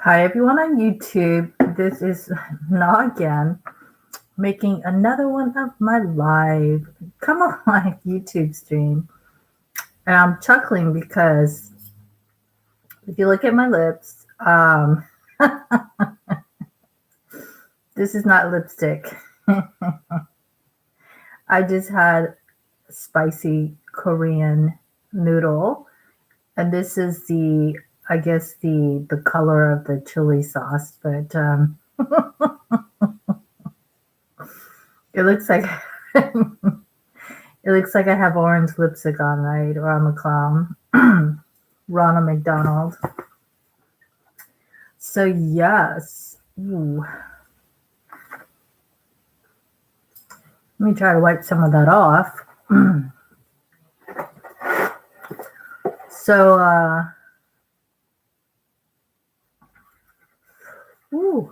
Hi, everyone on YouTube. This is Na again, making another one of my live, come on my YouTube stream. And I'm chuckling because if you look at my lips, this is not lipstick. I just had spicy Korean noodle, and this is I guess the color of the chili sauce, but it looks like it looks like I have orange lipstick on, right? Or I'm a clown. Ronald McDonald. So yes. Ooh. Let me try to wipe some of that off. So ooh.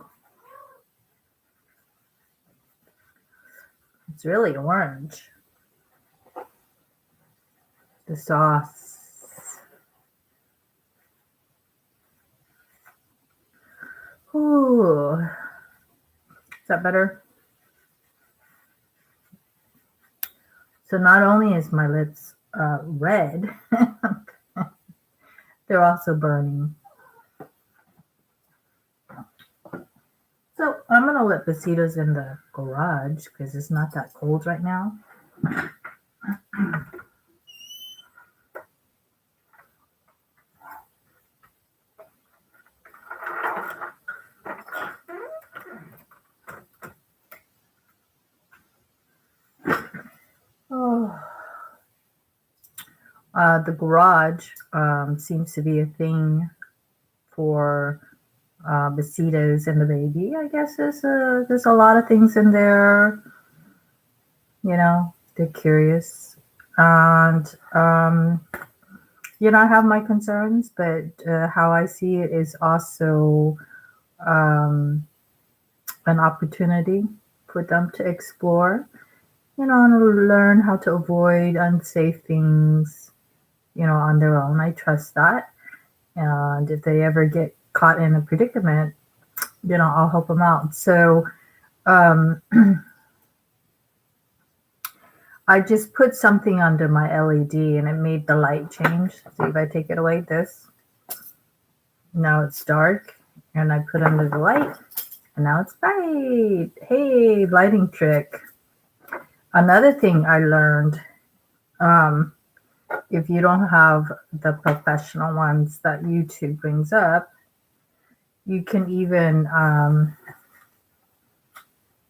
It's really orange. The sauce. Ooh. Is that better? So not only is my lips red, they're also burning. So I'm going to let Besitos in the garage because it's not that cold right now. Oh. The garage seems to be a thing for Besitos and the baby. I guess there's a lot of things in there. You know, they're curious. And, I have my concerns, but how I see it is also an opportunity for them to explore, and learn how to avoid unsafe things, on their own. I trust that. And if they ever get caught in a predicament, I'll help them out. So I just put something under my LED and it made the light change. See if I take it away, now it's dark, and I put under the light and now it's bright. Hey, lighting trick. Another thing I learned, if you don't have the professional ones that YouTube brings up, you can even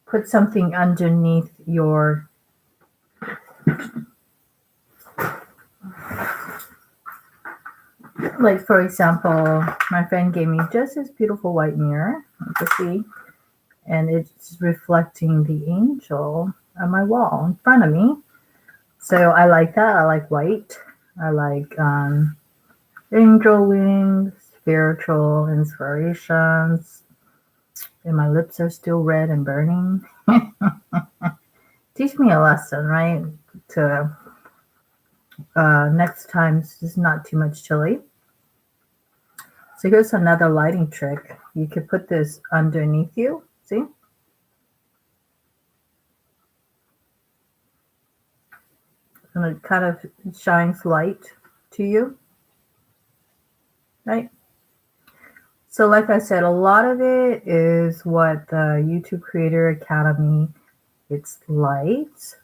put something underneath your like, for example, my friend gave me just this beautiful white mirror, you can see, and it's reflecting the angel on my wall in front of me. So I like that. I like white. I like angel wings, spiritual inspirations. And my lips are still red and burning. Teach me a lesson, right? To next time, it's not too much chili. So here's another lighting trick. You could put this underneath you, see? And it kind of shines light to you, right? So like I said, a lot of it is what the YouTube Creator Academy, it's light.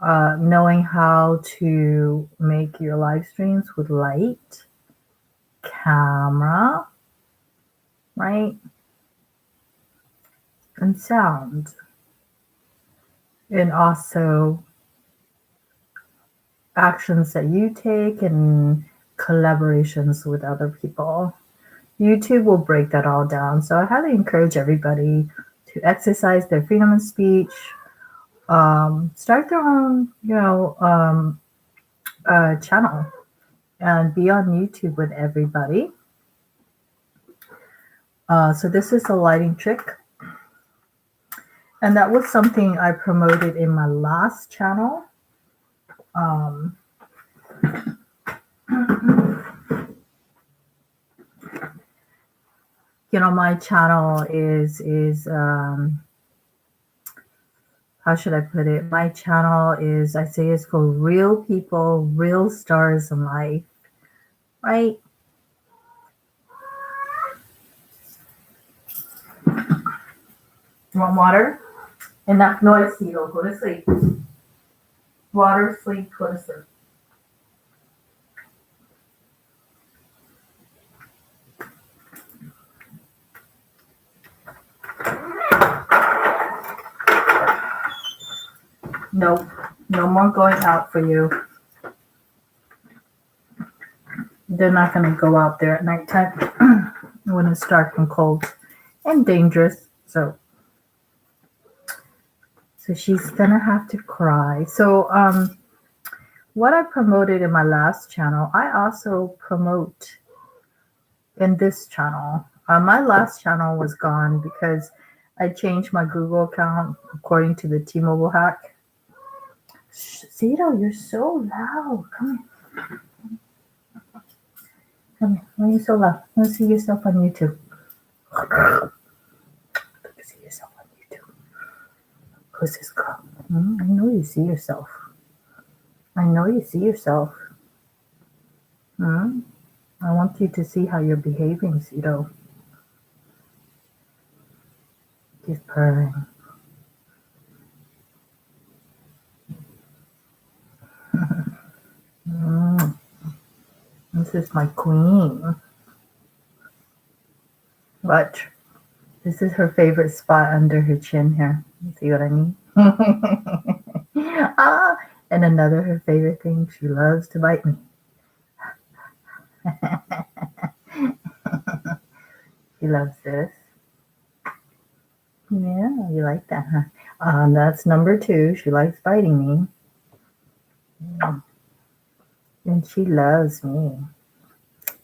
Knowing how to make your live streams with light, camera, right? And sound. And also actions that you take and collaborations with other people. YouTube will break that all down. So I highly encourage everybody to exercise their freedom of speech, start their own, channel and be on YouTube with everybody. So this is a lighting trick. And that was something I promoted in my last channel. My channel is how should I put it? My channel is, I say, is for real people, real stars in life, right? You want water? Enough noise, Tito. Go to sleep. Water, sleep, go to sleep. Nope. No more going out for you. They're not going to go out there at nighttime when it's dark and cold and dangerous. So she's going to have to cry. So, what I promoted in my last channel, I also promote in this channel. My last channel was gone because I changed my Google account according to the T-Mobile hack. Zito, you're so loud. Come here. Come here. Why are you so loud? Let me see yourself on YouTube. See yourself on YouTube. Who's this girl? I know you see yourself. I know you see yourself. I want you to see how you're behaving, Zito. She's purring. This is my queen. Watch. This is her favorite spot under her chin here. See what I mean? And another her favorite thing, she loves to bite me. She loves this. Yeah, you like that, huh? That's number 2. She likes biting me. Yeah. And she loves me.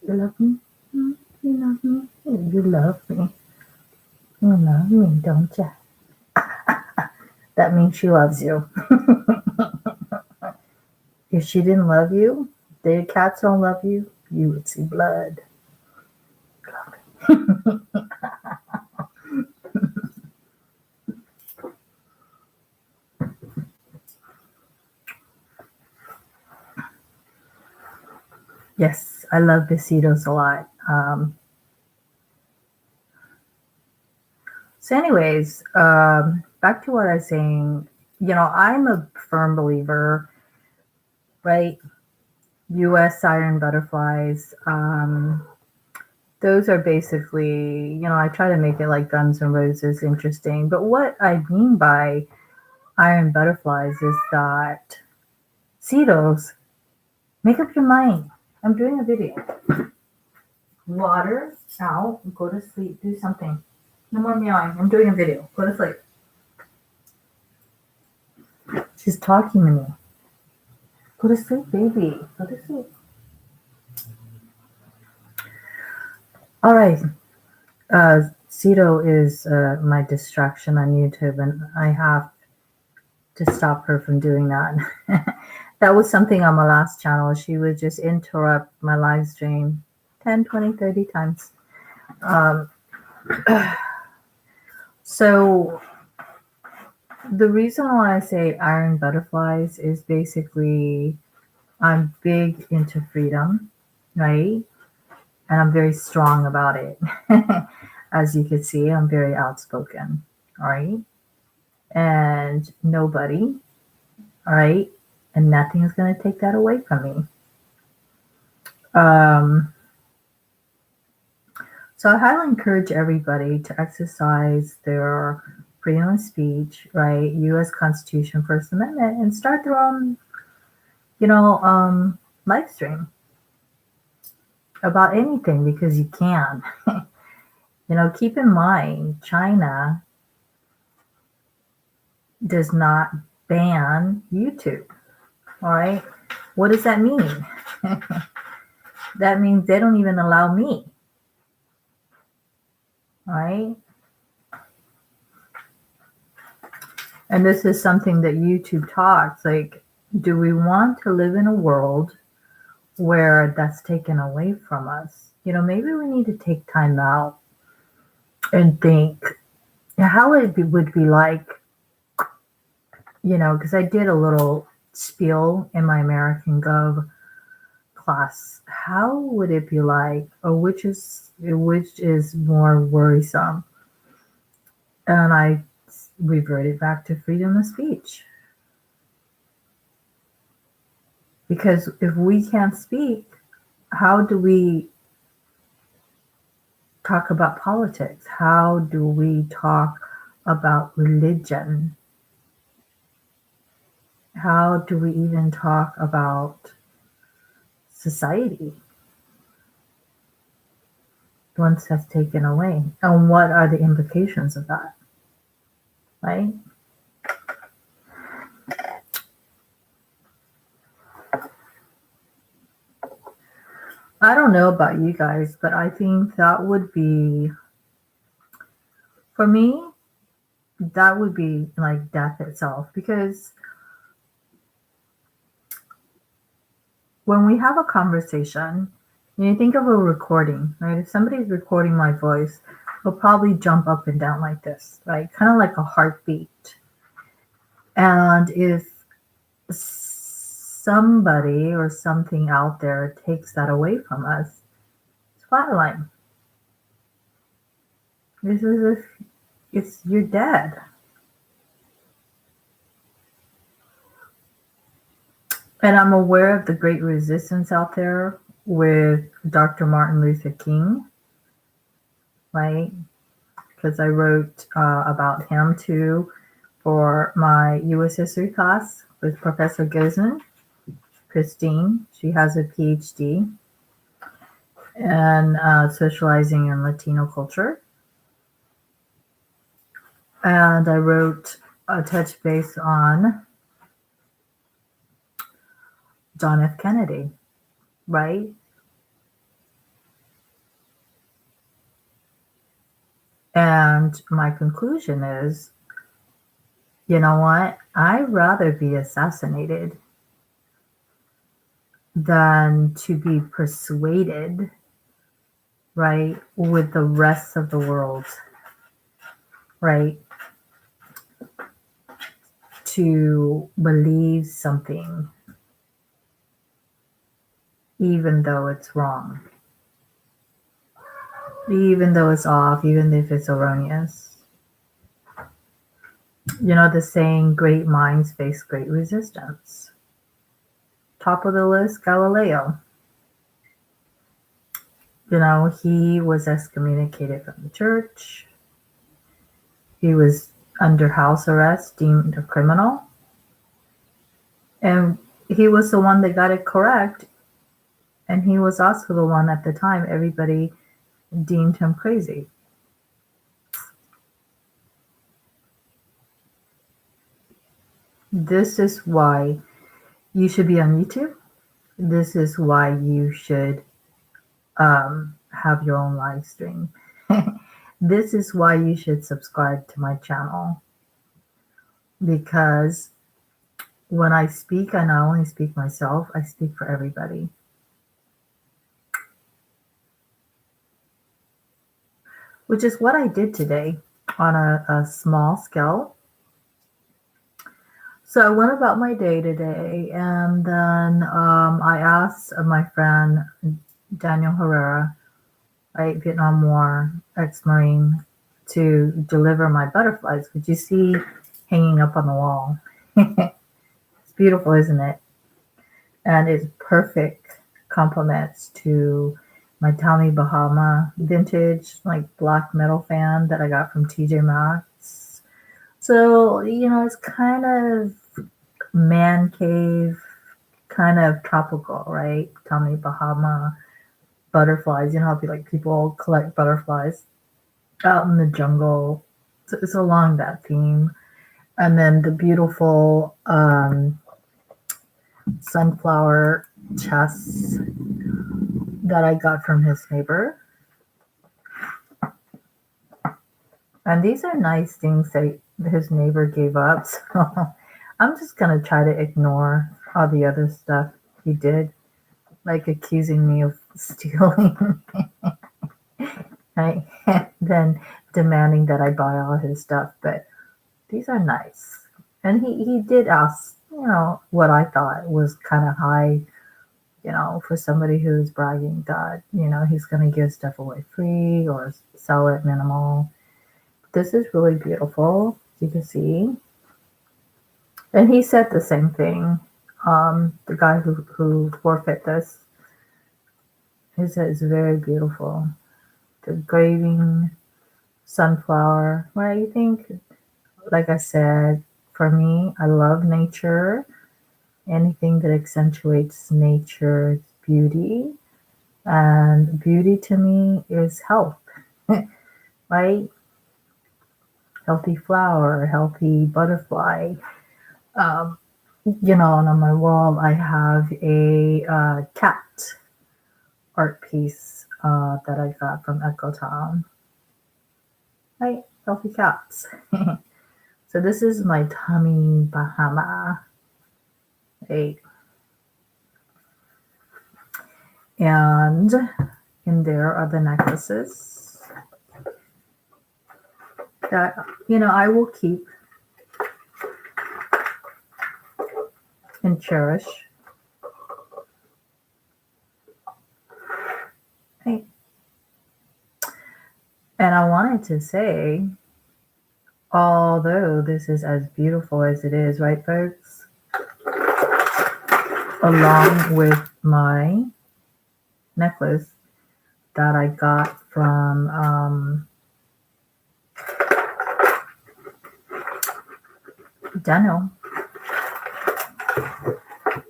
You love me? You love me? You love me. You love me, don't you? That means she loves you. If she didn't love you, the cats don't love you, you would see blood. Yes, I love besitos a lot. So anyways, back to what I was saying. I'm a firm believer, right? U.S. Ironbutterflies. Those are basically, I try to make it like Guns N' Roses interesting. But what I mean by Ironbutterflies is that Cetos, make up your mind. I'm doing a video. Water, out, go to sleep, do something. No more meowing. I'm doing a video. Go to sleep. She's talking to me. Go to sleep, baby. Go to sleep. All right. Cito is my distraction on YouTube, and I have to stop her from doing that. That was something on my last channel. She would just interrupt my live stream 10, 20, 30 times. So the reason why I say Ironbutterflies is basically I'm big into freedom, right? And I'm very strong about it. As you can see, I'm very outspoken, all right? And nobody, all right? And nothing is going to take that away from me. So I highly encourage everybody to exercise their freedom of speech, right? U.S. Constitution, First Amendment, and start their own, live stream about anything because you can. Keep in mind, China does not ban YouTube. All right. What does that mean? That means they don't even allow me. All right. And this is something that YouTube talks like, do we want to live in a world where that's taken away from us? Maybe we need to take time out and think how would be like, because I did a little spiel in my American Gov class. How would it be like, or which is more worrisome? And I reverted back to freedom of speech. Because if we can't speak, how do we talk about politics? How do we talk about religion? How do we even talk about society once that's taken away? And what are the implications of that? Right? I don't know about you guys, but I think that would be, for me, that would be like death itself. Because when we have a conversation, you think of a recording, right? If somebody's recording my voice, they'll probably jump up and down like this, right? Kind of like a heartbeat. And if somebody or something out there takes that away from us, it's flatline. This is if you're dead. And I'm aware of the great resistance out there with Dr. Martin Luther King, right? Because I wrote about him too for my U.S. history class with Professor Guzman, Christine. She has a PhD and specializing in Latino culture. And I wrote a touch base on John F. Kennedy, right? And my conclusion is, you know what? I'd rather be assassinated than to be persuaded, right, with the rest of the world, right, to believe something, even though it's wrong, even though it's off, even if it's erroneous. You know the saying, great minds face great resistance. Top of the list, Galileo. He was excommunicated from the church. He was under house arrest, deemed a criminal. And he was the one that got it correct. And he was also the one at the time everybody deemed him crazy. This is why you should be on YouTube. This is why you should have your own live stream. This is why you should subscribe to my channel. Because when I speak, I not only speak myself, I speak for everybody. Which is what I did today on a small scale. So I went about my day today, and then I asked my friend Daniel Herrera, right, Vietnam War ex-Marine, to deliver my butterflies, which you see hanging up on the wall. It's beautiful, isn't it? And it's perfect compliments to my Tommy Bahama vintage like black metal fan that I got from TJ Maxx. So, it's kind of man cave, kind of tropical, right? Tommy Bahama butterflies. How people collect butterflies out in the jungle. So it's along that theme. And then the beautiful sunflower chests that I got from his neighbor. And these are nice things that his neighbor gave up. So I'm just going to try to ignore all the other stuff he did, like accusing me of stealing. right? And then demanding that I buy all his stuff. But these are nice. And he did ask, what I thought was kind of high, for somebody who's bragging that, he's going to give stuff away free or sell it minimal. This is really beautiful, you can see. And he said the same thing. The guy who forfeit this, he said it's very beautiful. The engraving, sunflower. What do you think? Like I said, for me, I love nature. Anything that accentuates nature's beauty. And beauty to me is health, right? Healthy flower, healthy butterfly. Um, and on my wall, I have a cat art piece that I got from Echo Town. Right? Healthy cats. So this is my tummy Bahama. Right? And in there are the necklaces that, I will keep and cherish. Right? And I wanted to say, although this is as beautiful as it is, right, folks? Along with my necklace that I got from Daniel.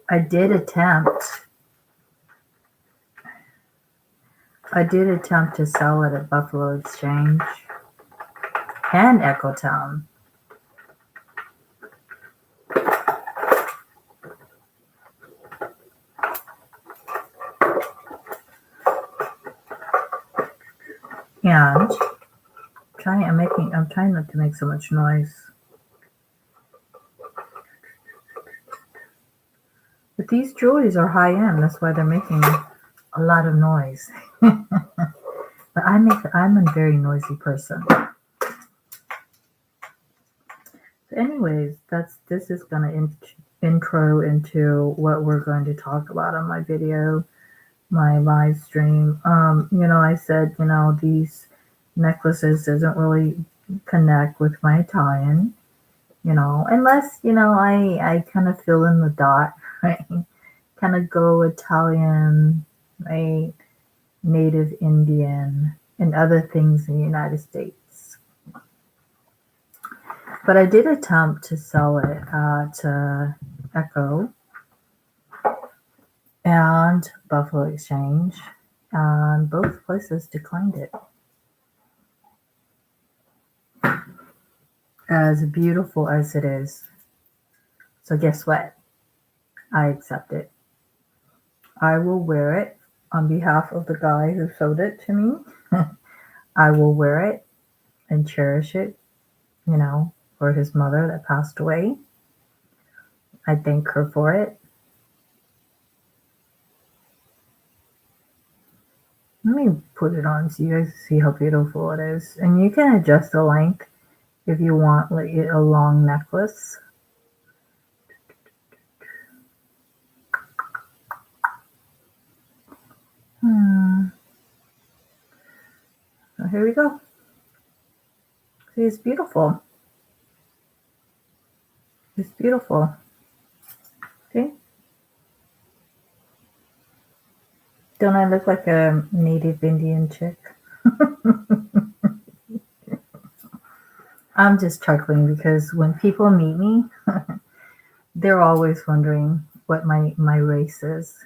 I did attempt to sell it at Buffalo Exchange and Echo Town. And I'm trying not to make so much noise. But these jewelries are high end, that's why they're making a lot of noise. But I'm a very noisy person. So anyways, this is gonna intro into what we're going to talk about on my video, my live stream. I said, these necklaces doesn't really connect with my Italian, unless, I kind of fill in the dot, right? Kind of go Italian, right? Native Indian, and other things in the United States. But I did attempt to sell it at Echo and Buffalo Exchange, and both places declined it. As beautiful as it is. So guess what? I accept it. I will wear it on behalf of the guy who sold it to me. I will wear it and cherish it, for his mother that passed away. I thank her for it. Let me put it on so you guys see how beautiful it is. And you can adjust the length if you want like a long necklace. So here we go. See, it's beautiful. It's beautiful. Okay. Don't I look like a native Indian chick? I'm just chuckling because when people meet me, they're always wondering what my race is.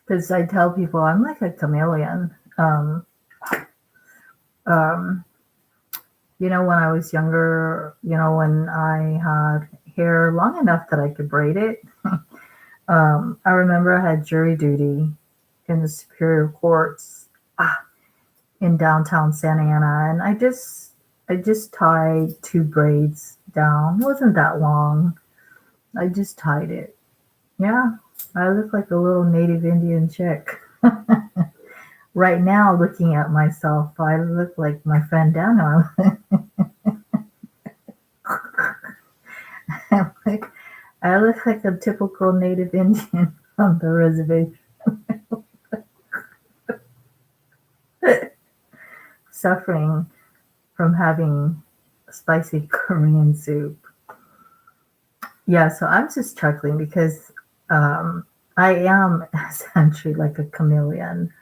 Because I tell people I'm like a chameleon. When I was younger, when I had hair long enough that I could braid it, I remember I had jury duty in the Superior Courts in downtown Santa Ana, and I just tied 2 braids down. It wasn't that long. I just tied it. Yeah, I look like a little native Indian chick. Right now, looking at myself, I look like my friend Dana. I look like a typical native Indian on the reservation, suffering from having spicy Korean soup. Yeah, so I'm just chuckling because I am essentially like a chameleon.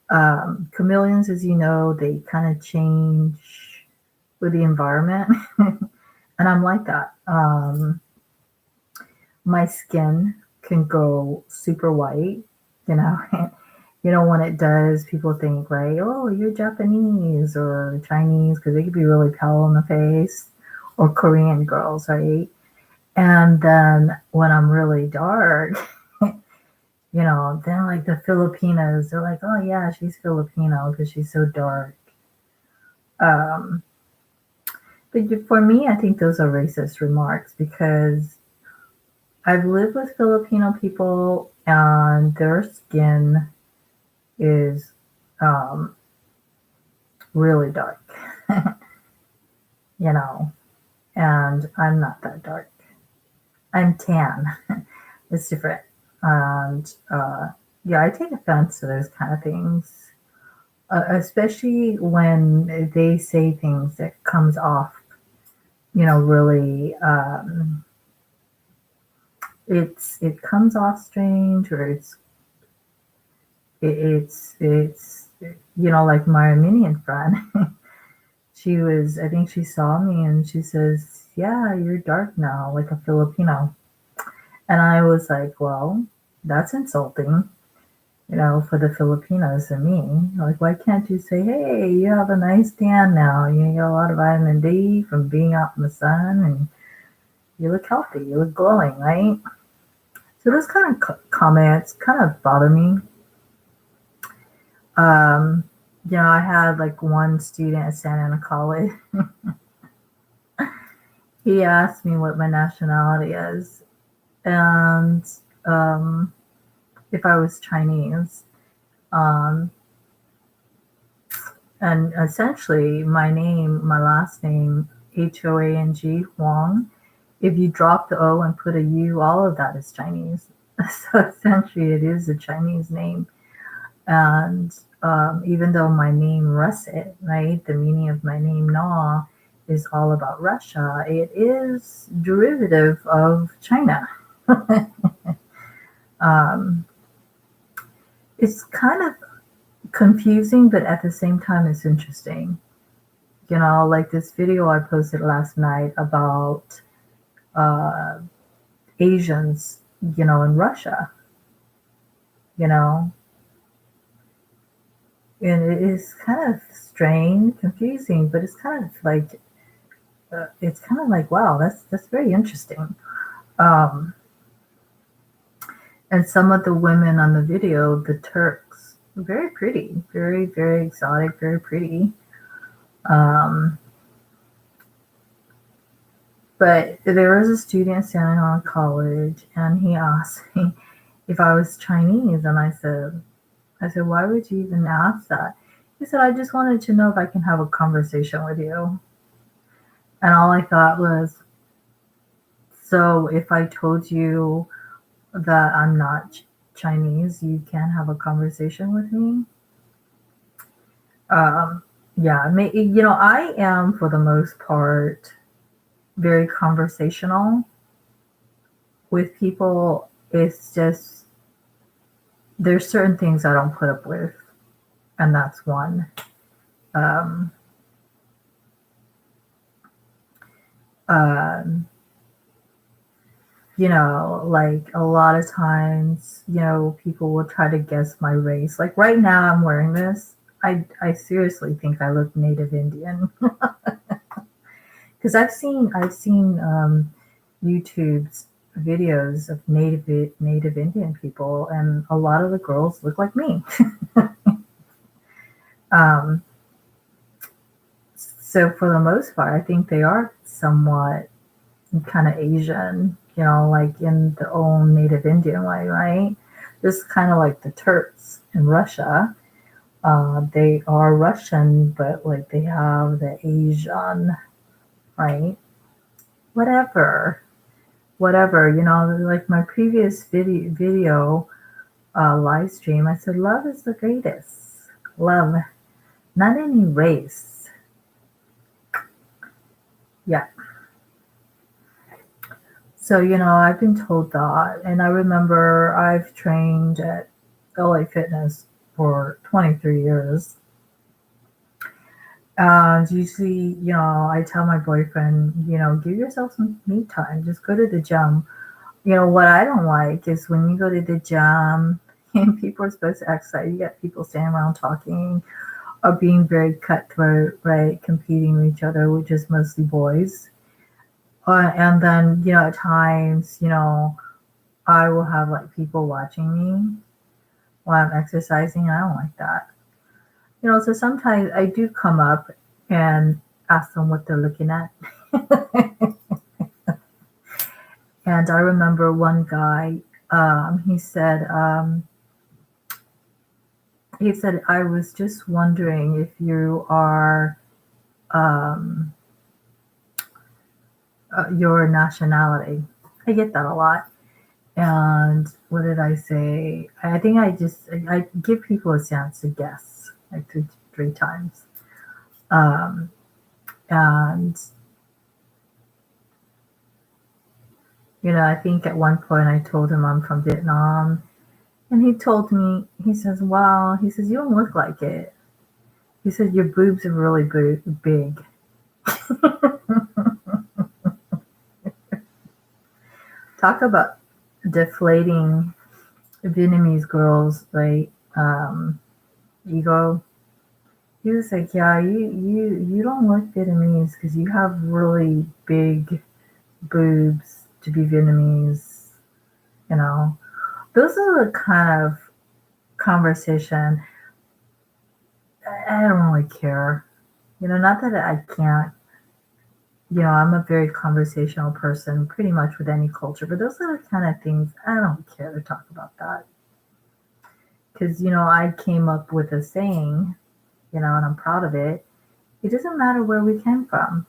Chameleons, as you know, they kind of change with the environment, and I'm like that. My skin can go super white, you know. When it does, people think, right, oh, you're Japanese or Chinese, because they could be really pale in the face, or Korean girls, right? And then when I'm really dark, then like the Filipinos, they're like, oh yeah, she's Filipino because she's so dark. Um, but for me, I think those are racist remarks because I've lived with Filipino people and their skin is um, really dark, you know, and I'm not that dark. I'm tan. It's different. And yeah, I take offense to those kind of things, especially when they say things that comes off, really. It comes off strange, or it's like my Armenian friend. I think she saw me and she says, "Yeah, you're dark now, like a Filipino." And I was like, "Well, that's insulting." For the Filipinos and me. Like, why can't you say, hey, you have a nice tan now. You get a lot of vitamin D from being out in the sun and you look healthy, you look glowing, right? So those kind of comments kind of bother me. Um, I had like one student at Santa Ana College. He asked me what my nationality is and um, if I was Chinese. Um, And essentially, my last name, Hoang, Huang, if you drop the O and put a U, all of that is Chinese. So essentially, it is a Chinese name. And even though my name Russet, right, the meaning of my name Na is all about Russia, it is derivative of China. um, it's kind of confusing, but at the same time, it's interesting. Like this video I posted last night about uh, Asians, in Russia, you know, and it is kind of strange, confusing, but it's kind of like, wow, that's very interesting. Um, and some of the women on the video, the Turks, very pretty, very, very exotic, very pretty. Um, but there was a student standing on college, and he asked me if I was Chinese, and I said, why would you even ask that? He said, I just wanted to know if I can have a conversation with you. And all I thought was, so if I told you that I'm not Chinese, you can't have a conversation with me? Um, yeah, I am, for the most part, very conversational with people. It's just, there's certain things I don't put up with, and that's one. Um, um, like a lot of times, people will try to guess my race. Like right now, I'm wearing this. I seriously think I look Native Indian because I've seen YouTube's videos of Native Indian people, and a lot of the girls look like me. um, so for the most part, I think they are somewhat kind of Asian, like in the own Native Indian way, right? Just kind of like the Turks in Russia. They are Russian, but like they have the Asian, right? Whatever, whatever. Like my previous video live stream, I said love is the greatest. Love, not any race. Yeah. So, I've been told that. And I remember I've trained at LA Fitness for 23 years. And usually, I tell my boyfriend, give yourself some me time. Just go to the gym. What I don't like is when you go to the gym and people are supposed to exercise, you get people standing around talking or being very cutthroat, right? Competing with each other, which is mostly boys. And then, at times, I will have like people watching me while I'm exercising. I don't like that. So sometimes I do come up and ask them what they're looking at. And I remember one guy, he said, I was just wondering if you are um, your nationality. I get that a lot. And what did I say? I think I give people a chance to guess like three times. Um, and, I think at one point I told him I'm from Vietnam. And he told me, he says, wow, he says, you don't look like it. He said, your boobs are really big. Talk about deflating Vietnamese girls, right? Ego. He was like, yeah, you don't look Vietnamese because you have really big boobs to be Vietnamese. Those are the kind of conversation I don't really care. Not that I can't. I'm a very conversational person, pretty much with any culture. But those are the kind of things I don't care to talk about that because I came up with a saying, and I'm proud of it. It doesn't matter where we came from.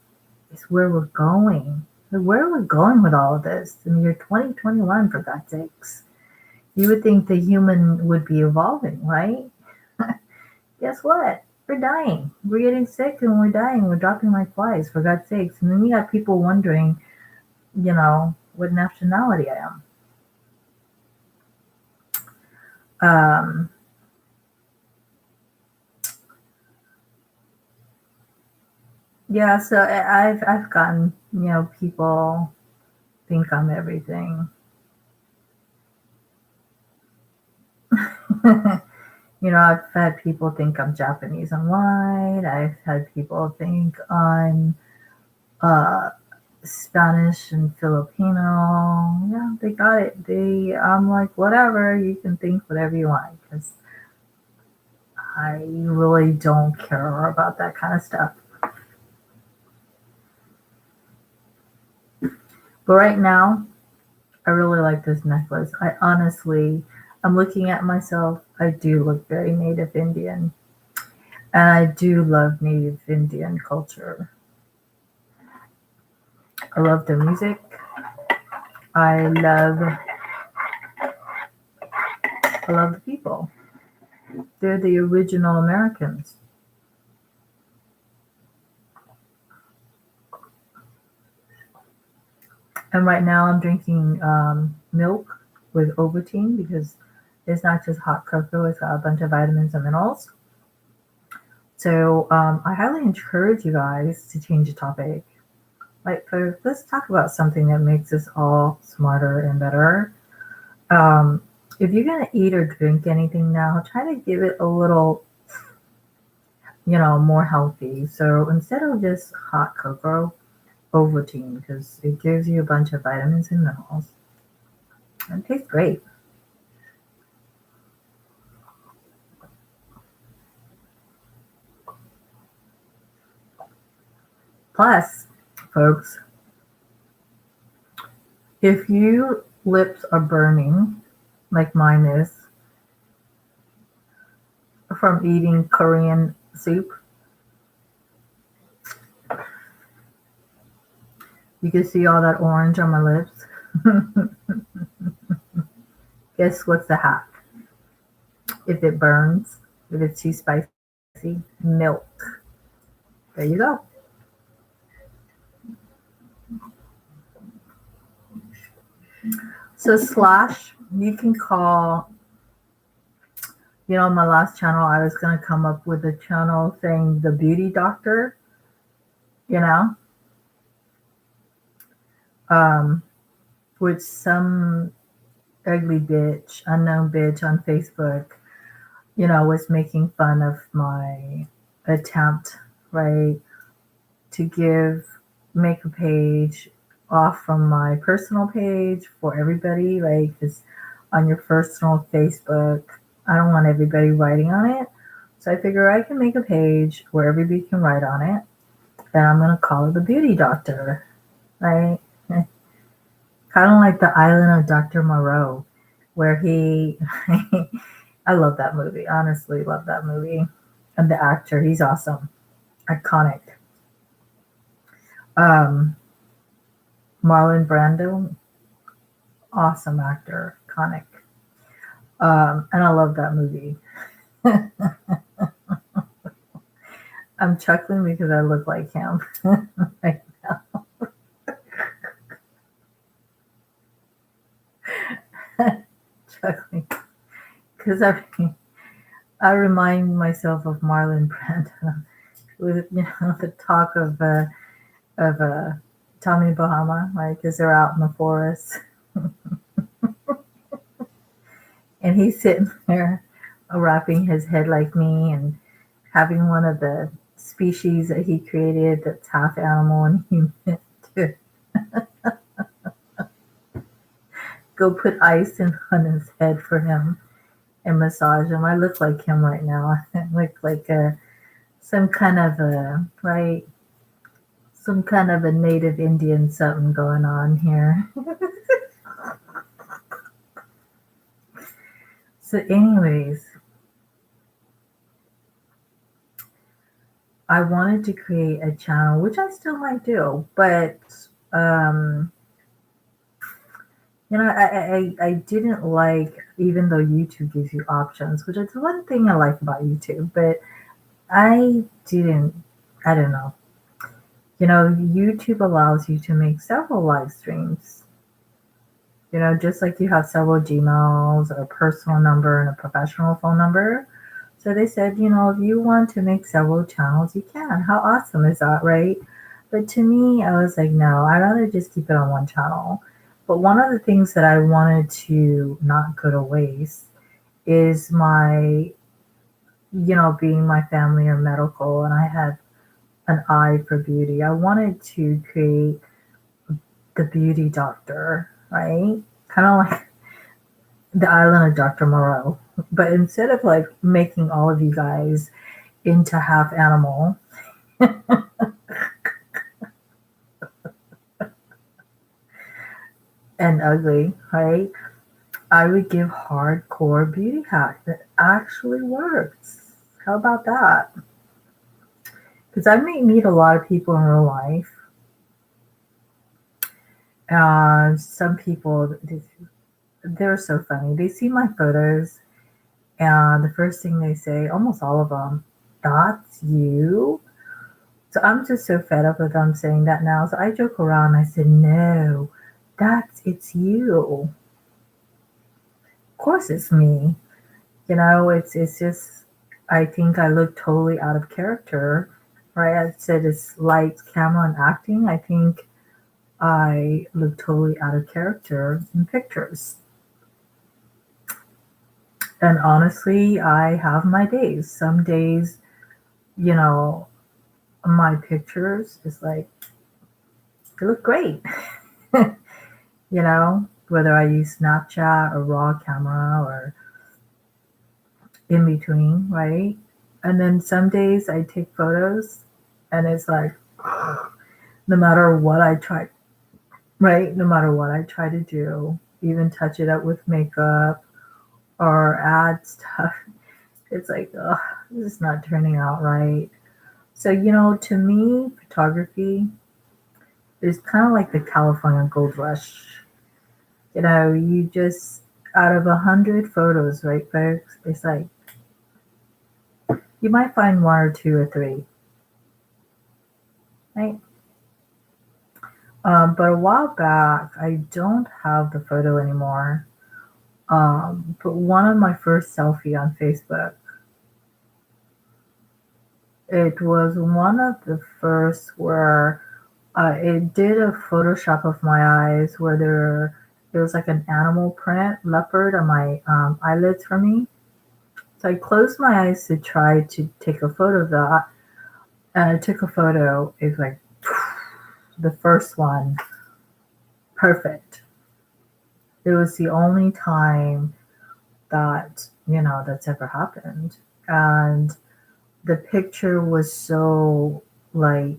It's where we're going. Where are we going with all of this? I mean, you're 2021, for God's sakes. You would think the human would be evolving, right? Guess what? We're dying. We're getting sick and we're dying. We're dropping like flies, for God's sakes. And then you got people wondering, what nationality I am. Yeah, so I've gotten, people think I'm everything. I've had people think I'm Japanese and white. I've had people think I'm Spanish and Filipino. Yeah, they got it. I'm like, whatever. You can think whatever you want because I really don't care about that kind of stuff. But right now, I really like this necklace. I'm looking at myself. I do look very Native Indian. And I do love Native Indian culture. I love the music. I love the people. They're the original Americans. And right now I'm drinking milk with Ovaltine because it's not just hot cocoa, it's got a bunch of vitamins and minerals. So I highly encourage you guys to change the topic. Let's talk about something that makes us all smarter and better. If you're going to eat or drink anything now, try to give it a little, more healthy. So instead of just hot cocoa, Ovaltine, because it gives you a bunch of vitamins and minerals. It tastes great. Plus, folks, if your lips are burning, like mine is, from eating Korean soup. You can see all that orange on my lips. Guess what's the hack? If it burns, if it's too spicy, milk. There you go. So slash, you can call, my last channel, I was going to come up with a channel saying the beauty doctor, you know, um, which some ugly bitch, unknown bitch on Facebook, was making fun of my attempt, right, to make a page off from my personal page for everybody, right? Because on your personal Facebook, I don't want everybody writing on it. So I figure I can make a page where everybody can write on it. And I'm going to call it the Beauty Doctor, right? Kind of like the Island of Dr. Moreau, where I love that movie. Honestly, love that movie. And the actor, he's awesome. Iconic. Um, Marlon Brando, awesome actor, iconic. And I love that movie. I'm chuckling because I look like him right now. Chuckling because I remind myself of Marlon Brando with the talk of Tommy Bahama, right? Because they're out in the forest and he's sitting there wrapping his head like me and having one of the species that he created that's half animal and human to go put ice on his head for him and massage him. I look like him right now. I look like some kind of right, some kind of a native Indian something going on here. So, anyways, I wanted to create a channel, which I still might do, but um, I didn't like, even though YouTube gives you options, which is one thing I like about YouTube, but I didn't, I don't know. YouTube allows you to make several live streams. Just like you have several Gmails, a personal number, and a professional phone number. So they said, if you want to make several channels, you can. How awesome is that, right? But to me, I was like, no, I'd rather just keep it on one channel. But one of the things that I wanted to not go to waste is my, being my family or medical, and I had an eye for beauty. I wanted to create the beauty doctor, right? Kind of like the island of Dr. Moreau. But instead of like making all of you guys into half animal, and ugly, right? I would give hardcore beauty hack that actually works. How about that? Because I may meet a lot of people in real life. Some people, they're so funny. They see my photos, and the first thing they say, almost all of them, that's you? So I'm just so fed up with them saying that now. So I joke around. I said, no, it's you. Of course it's me. It's just, I think I look totally out of character, right? I said it's lights, camera, and acting. I think I look totally out of character in pictures. And honestly, I have my days. Some days, my pictures is like, they look great. Whether I use Snapchat or raw camera or in between, right? And then some days I take photos and it's like, no matter what I try, right? No matter what I try to do, even touch it up with makeup or add stuff, It's like, ugh, this is not turning out right. So, to me, photography is kind of like the California gold rush. You just, out of 100 photos, right, folks, it's like, you might find one or two or three, right? But a while back, I don't have the photo anymore. But one of my first selfie on Facebook, it was one of the first where it did a Photoshop of my eyes where there was like an animal print, leopard on my eyelids for me. So I closed my eyes to try to take a photo of that. And I took a photo. It was like the first one, perfect. It was the only time that, that's ever happened. And the picture was so like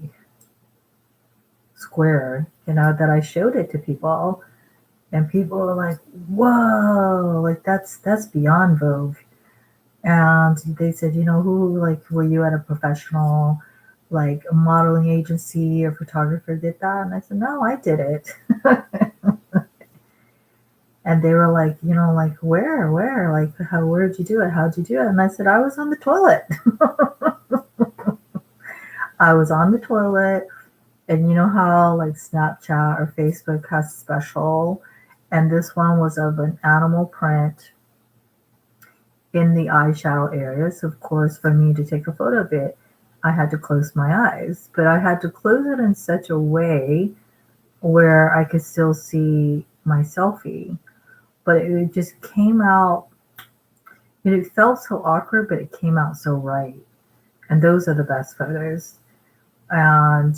square, that I showed it to people and people were like, whoa, like that's beyond Vogue. And they said, who, like, were you at a professional, like, a modeling agency or photographer did that? And I said, no, I did it. And they were like, like, where, like, where'd you do it? How'd you do it? And I said, I was on the toilet. I was on the toilet. And you know how, like, Snapchat or Facebook has special, and this one was of an animal print in the eyeshadow area. So of course, for me to take a photo of it, I had to close my eyes, but I had to close it in such a way where I could still see my selfie. But it just came out, it felt so awkward, but it came out so right. And those are the best photos. And,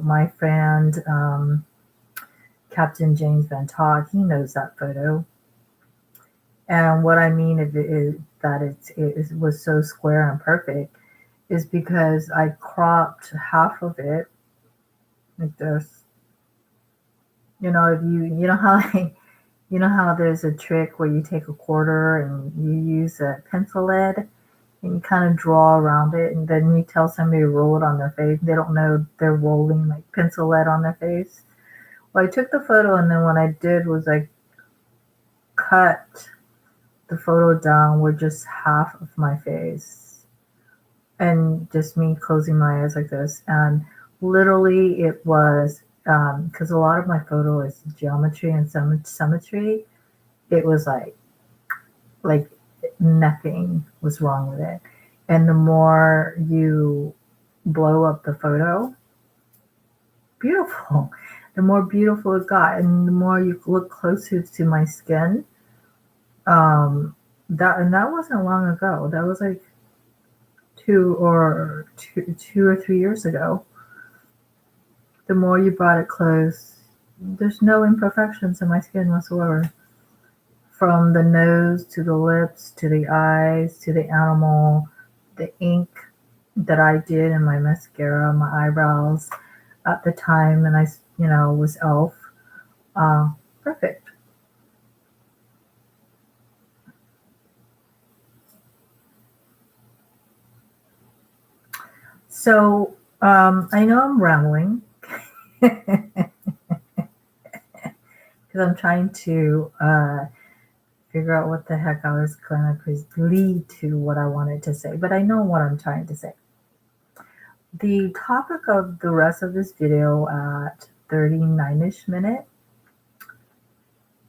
my friend, Captain James Van Todd, he knows that photo. And what I mean is that it was so square and perfect is because I cropped half of it like this. If you know how there's a trick where you take a quarter and you use a pencil lead and you kind of draw around it and then you tell somebody to roll it on their face. They don't know they're rolling like pencil lead on their face. Well, I took the photo and then what I did was I cut the photo down with just half of my face and just me closing my eyes like this. And literally it was, because a lot of my photo is geometry and symmetry. It was like nothing was wrong with it. And the more you blow up the photo, beautiful. The more beautiful it got, and the more you look closer to my skin. That wasn't long ago. That was like 2 or 3 years ago. The more you brought it close, there's no imperfections in my skin whatsoever. From the nose to the lips to the eyes to the animal, the ink that I did in my mascara, my eyebrows at the time, and I, was elf. Perfect. So I know I'm rambling because I'm trying to figure out what the heck I was going to lead to what I wanted to say, but I know what I'm trying to say. The topic of the rest of this video at 39-ish minute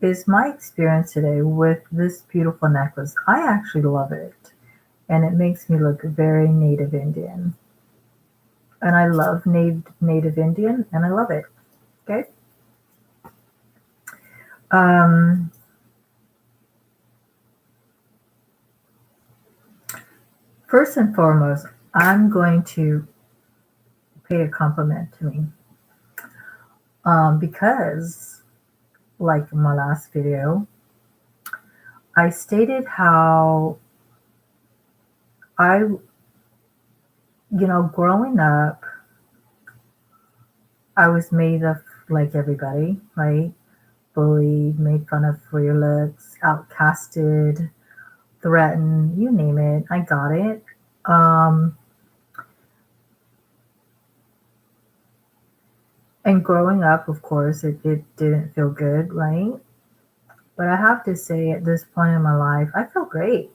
is my experience today with this beautiful necklace. I actually love it, and it makes me look very Native Indian. And I love Native Indian, and I love it. Okay. First and foremost, I'm going to pay a compliment to me because, like in my last video, I stated how growing up, I was made of like everybody, right? Bullied, made fun of for your looks, outcasted threaten, you name it, I got it. Um, and growing up, of course, it didn't feel good, right? But I have to say, at this point in my life, I feel great.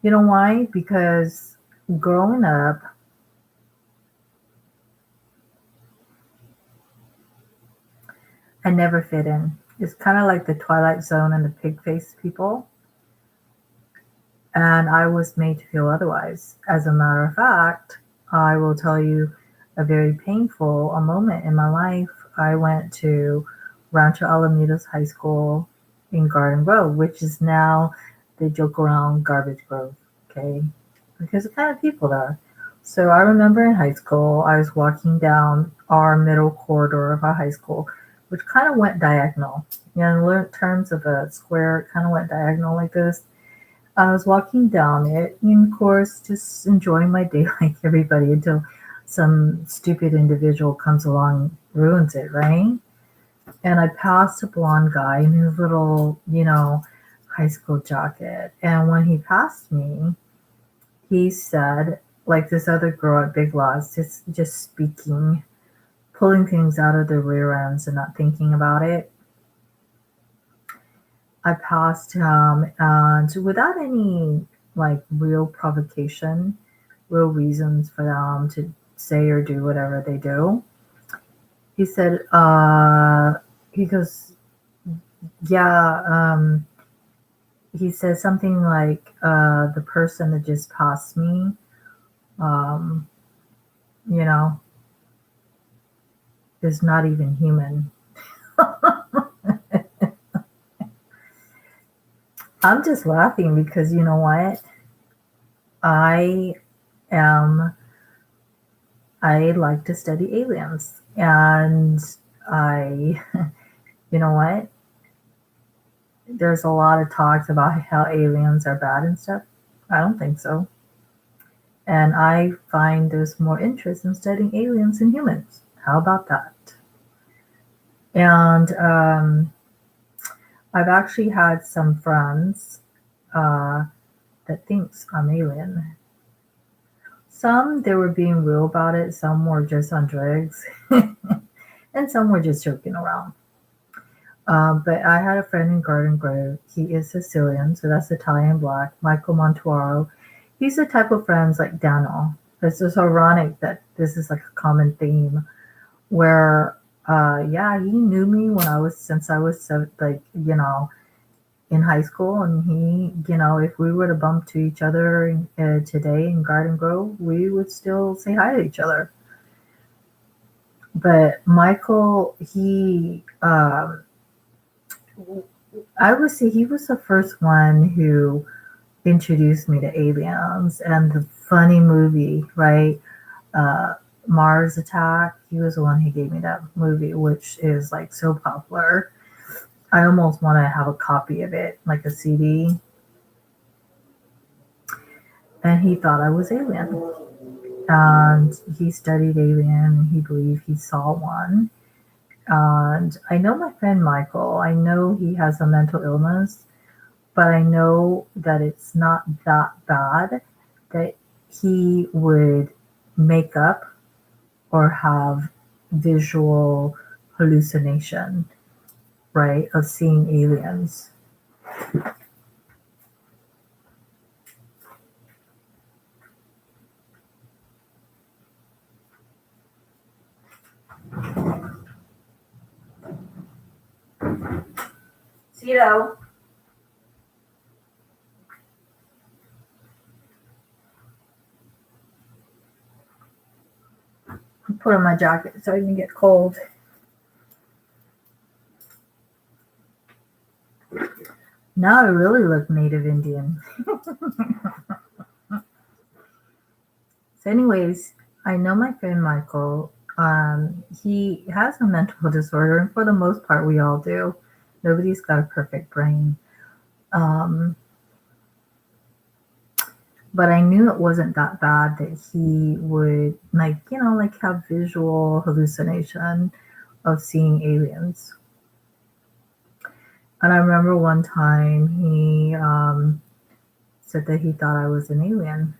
You know why? Because growing up, I never fit in. It's kind of like the Twilight Zone and the pig faced people. And I was made to feel otherwise. As a matter of fact, I will tell you a very painful a moment in my life. I went to Rancho Alamitos High School in Garden Grove, which is now the joke around garbage grove, okay? Because the kind of people there. So I remember in high school, I was walking down our middle corridor of our high school, which kind of went diagonal. You know, in terms of a square, it kind of went diagonal like this. I was walking down it, and of course, just enjoying my day like everybody until some stupid individual comes along and ruins it, right? And I passed a blonde guy in his little, high school jacket. And when he passed me, he said, like this other girl at Big Lots, just speaking, pulling things out of the rear ends and not thinking about it. I passed him, and without any like real provocation, real reasons for them to say or do whatever they do, he said, he goes, yeah, he said something like, the person that just passed me, um, you know, is not even human. I'm just laughing because you know what? I am I like to study aliens. And I, you know what? There's a lot of talks about how aliens are bad and stuff. I don't think so. And I find there's more interest in studying aliens than humans. How about that? And I've actually had some friends uh, that thinks I'm alien. Some, they were being real about it. Some were just on drugs. And some were just joking around. But I had a friend in Garden Grove. He is Sicilian, so that's Italian black. Michael Montuaro. He's the type of friends like Daniel. It's just ironic that this is like a common theme where, yeah, he knew me when since I was like, in high school. And he, if we were to bump to each other today in Garden Grove, we would still say hi to each other. But Michael, I would say he was the first one who introduced me to aliens and the funny movie, right? Uh, Mars Attack. He was the one who gave me that movie, which is like so popular. I almost want to have a copy of it, like a CD. And he thought I was alien. And he studied alien and he believed he saw one. And I know my friend Michael, I know he has a mental illness, but I know that it's not that bad that he would make up or have visual hallucination, right, of seeing aliens. Cito, put on my jacket so I didn't get cold. Now I really look native Indian. So anyways, I know my friend Michael, he has a mental disorder, and for the most part, we all do. Nobody's got a perfect brain. Um, but I knew it wasn't that bad that he would, like, like have visual hallucination of seeing aliens. And I remember one time said that he thought I was an alien.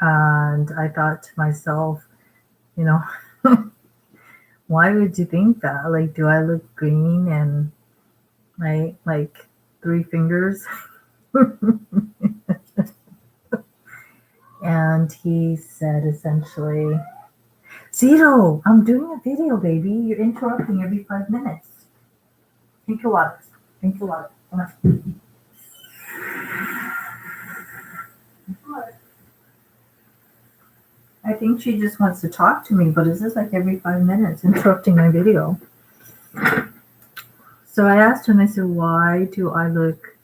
And I thought to myself, you know, why would you think that? Like, do I look green and like three fingers? And he said essentially, Zito, I'm doing a video, baby. You're interrupting every 5 minutes. Drink your water. Drink your water. Come on. I think she just wants to talk to me, but it's just like every 5 minutes interrupting my video. So I asked him, I said, why do I look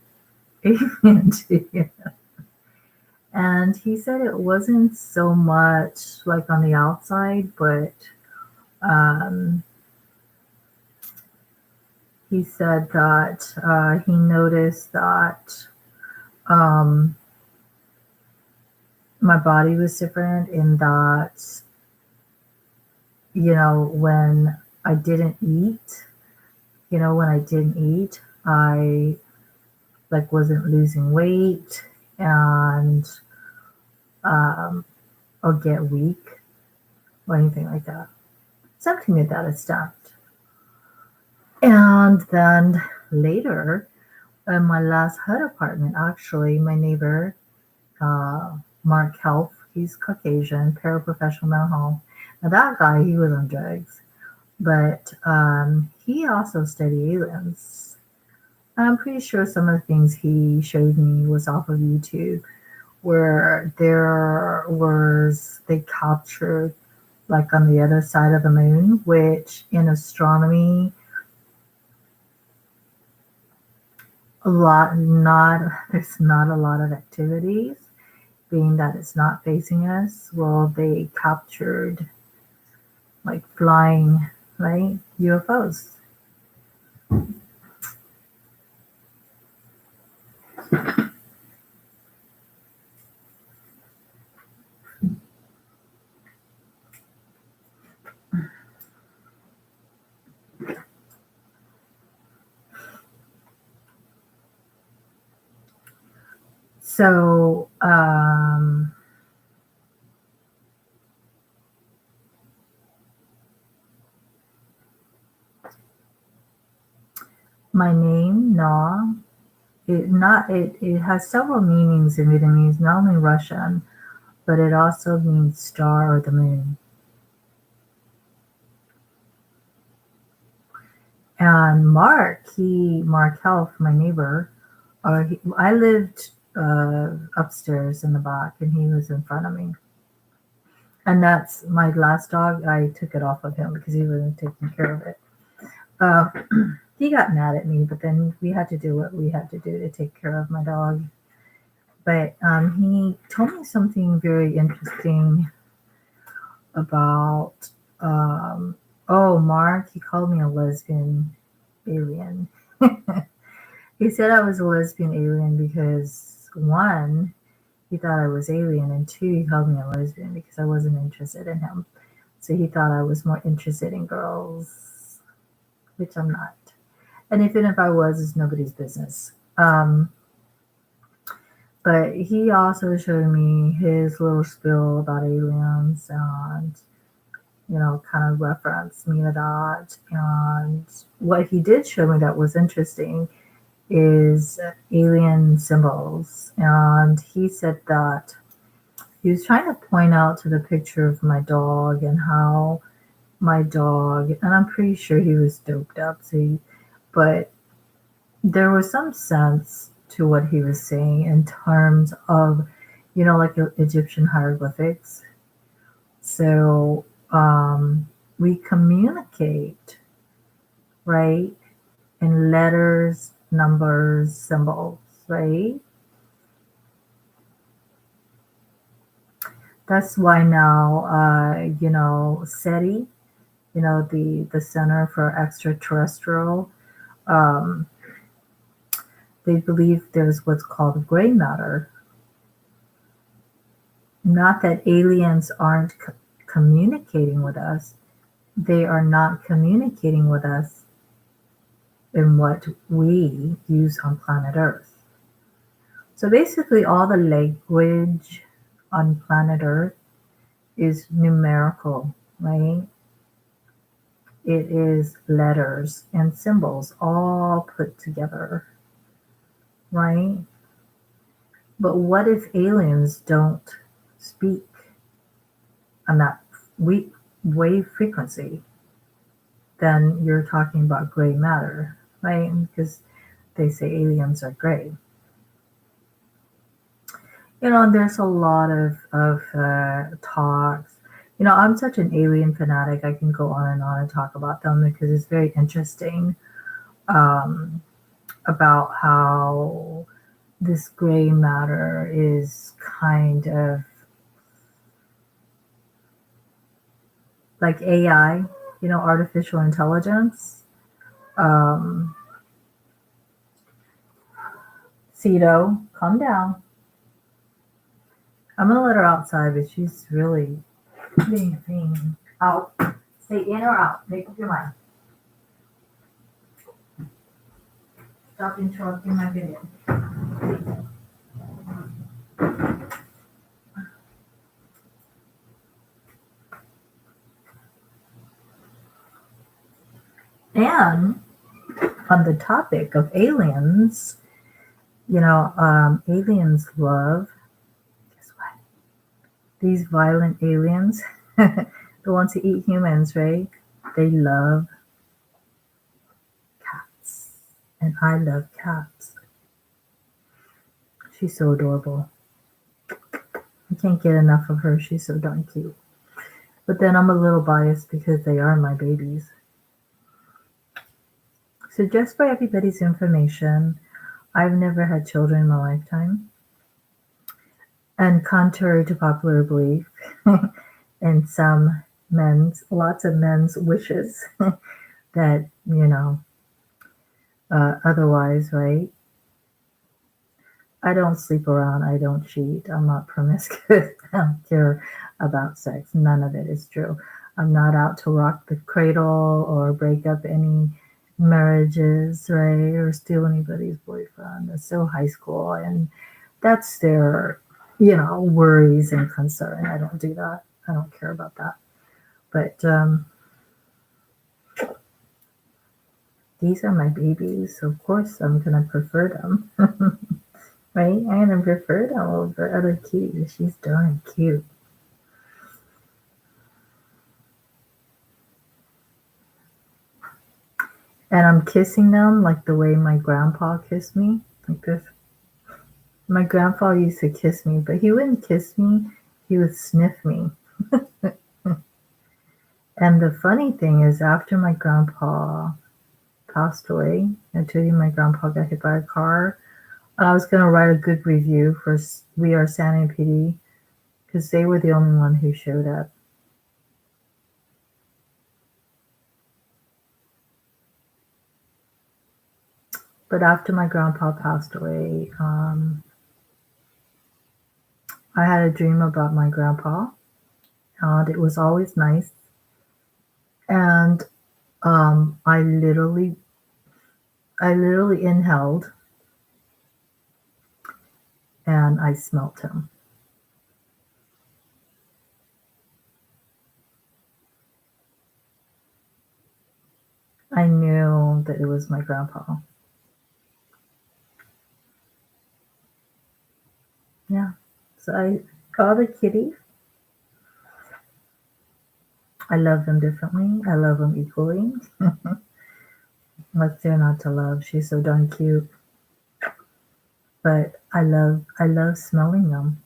alien to you? And he said it wasn't so much like on the outside, but um, he said that he noticed that um, my body was different in that, when I didn't eat, I like wasn't losing weight and or get weak or anything like that. Something to that extent. And then later, in my last HUD apartment, actually, my neighbor, Mark Health, he's Caucasian, paraprofessional mental health. Now that guy, he was on drugs, but he also studied aliens. And I'm pretty sure some of the things he showed me was off of YouTube, where they captured like on the other side of the moon, which in astronomy, there's not a lot of activities, being that it's not facing us. Well, they captured like flying, right, UFOs. So my name, Na, it has several meanings in Vietnamese, not only Russian, but it also means star or the moon. And Mark Health, my neighbor, I lived upstairs in the back, and he was in front of me. And that's my last dog. I took it off of him because he wasn't taking care of it. He got mad at me, but then we had to do what we had to do to take care of my dog. But he told me something very interesting about, Mark, he called me a lesbian alien. He said I was a lesbian alien because, one, he thought I was alien, and two, he called me a lesbian because I wasn't interested in him. So he thought I was more interested in girls, which I'm not. And even if I was, it's nobody's business. But he also showed me his little spiel about aliens and, kind of referenced me to that. And what he did show me that was interesting is alien symbols. And he said that he was trying to point out to the picture of my dog and how my dog, and I'm pretty sure he was doped up, but there was some sense to what he was saying in terms of, like Egyptian hieroglyphics. So we communicate, right, in letters, numbers, symbols, right? That's why now, SETI, the Center for Extraterrestrial, they believe there's what's called gray matter. Not that aliens aren't communicating with us, they are not communicating with us in what we use on planet Earth. So basically, all the language on planet Earth is numerical, right? It is letters and symbols all put together, right? But what if aliens don't speak on that wave frequency? Then you're talking about gray matter, right? Because they say aliens are gray. There's a lot of talks. I'm such an alien fanatic. I can go on and talk about them because it's very interesting, um, about how this gray matter is kind of like AI, artificial intelligence. Um, Cedo, calm down. I'm gonna let her outside, but she's really being a pain. Out. Stay in or out. Make up your mind. Stop interrupting my video. And on the topic of aliens, aliens love, guess what? These violent aliens, the ones who eat humans, right? They love cats. And I love cats. She's so adorable. I can't get enough of her. She's so darn cute. But then I'm a little biased because they are my babies. So just for everybody's information, I've never had children in my lifetime. And contrary to popular belief, and lots of men's wishes, that, otherwise, right? I don't sleep around. I don't cheat. I'm not promiscuous. I don't care about sex. None of it is true. I'm not out to rock the cradle or break up any marriages, right? Or steal anybody's boyfriend. It's still high school, and that's their, worries and concern. I don't do that. I don't care about that. But these are my babies, so of course I'm gonna prefer them. Right? I'm gonna prefer them over other kitties. She's darn cute. And I'm kissing them like the way my grandpa kissed me, like this. My grandpa used to kiss me, but he wouldn't kiss me, he would sniff me. And the funny thing is, after my grandpa passed away, I told you my grandpa got hit by a car, I was going to write a good review for We Are San PD because they were the only one who showed up. But after my grandpa passed away, I had a dream about my grandpa, and it was always nice. And I literally inhaled, and I smelt him. I knew that it was my grandpa. Yeah. So all the kitties, I love them differently. I love them equally. What's there not to love? She's so darn cute. But I love smelling them.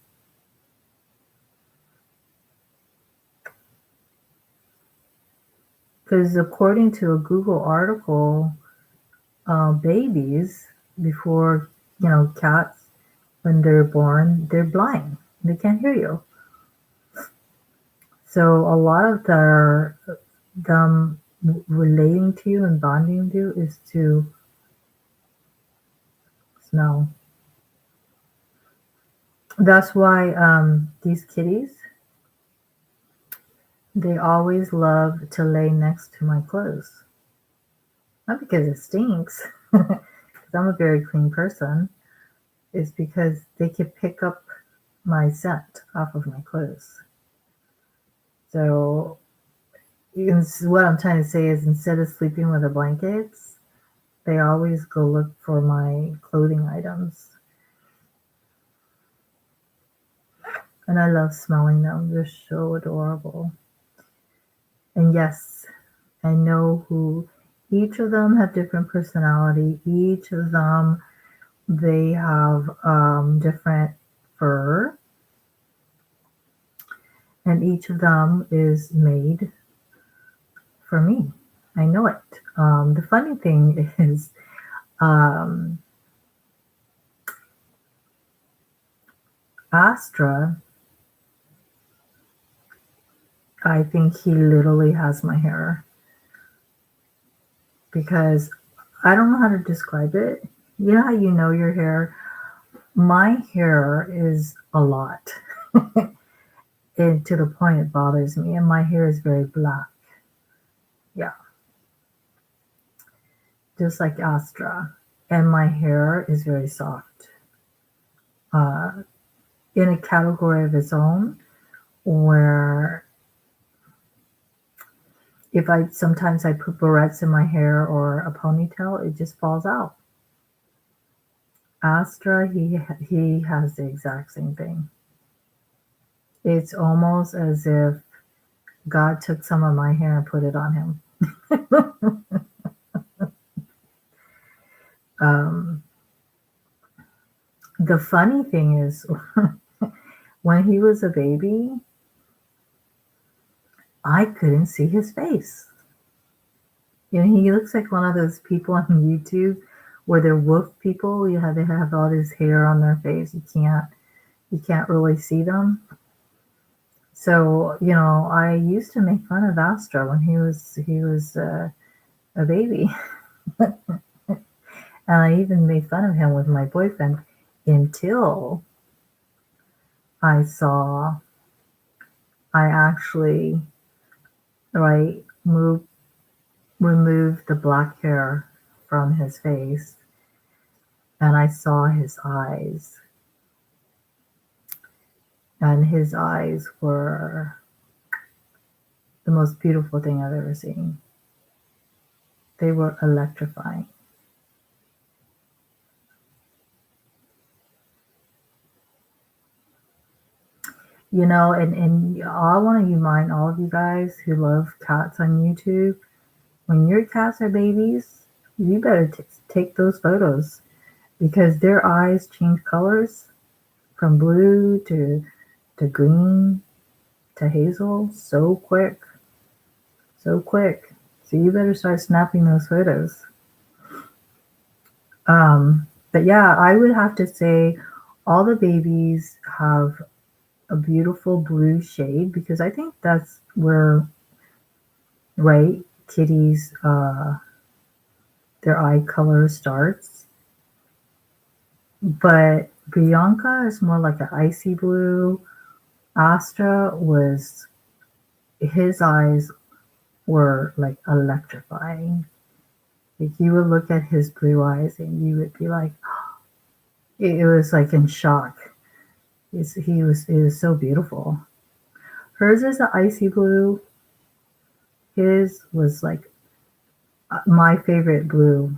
Because according to a Google article, babies, before, cats, when they're born, they're blind. They can't hear you. So a lot of them relating to you and bonding to you is to smell. That's why these kitties, they always love to lay next to my clothes. Not because it stinks, because I'm a very clean person, is because they could pick up my scent off of my clothes. So what I'm trying to say is instead of sleeping with the blankets, they always go look for my clothing items. And I love smelling them. They're so adorable. And yes, I know who each of them have different personality. Each of them, they have different fur, and each of them is made for me. I know it. The funny thing is, um, Astra, I think he literally has my hair because I don't know how to describe it. You know how you know your hair? My hair is a lot. And to the point it bothers me. And my hair is very black. Yeah, just like Astra. And my hair is very soft. Uh, in a category of its own, where if I sometimes I put barrettes in my hair or a ponytail, it just falls out. Astra, he has the exact same thing. It's almost as if God took some of my hair and put it on him. um, the funny thing is, when he was a baby, I couldn't see his face. You know, he looks like one of those people on YouTube where they're wolf people. They have all this hair on their face. You can't really see them. So I used to make fun of Astra when he was a baby, and I even made fun of him with my boyfriend until I saw I actually right removed the black hair from his face, and I saw his eyes, and his eyes were the most beautiful thing I've ever seen. They were electrifying. And I want to remind all of you guys who love cats on YouTube, when your cats are babies, you better take those photos because their eyes change colors from blue to green to hazel so quick, so quick. So you better start snapping those photos. But yeah, I would have to say all the babies have a beautiful blue shade because I think that's where, right, kitties, their eye color starts. But Bianca is more like an icy blue. Astra his eyes were like electrifying. Like you would look at his blue eyes and you would be like, it was like in shock. It was so beautiful. Hers is an icy blue. His was like my favorite blue.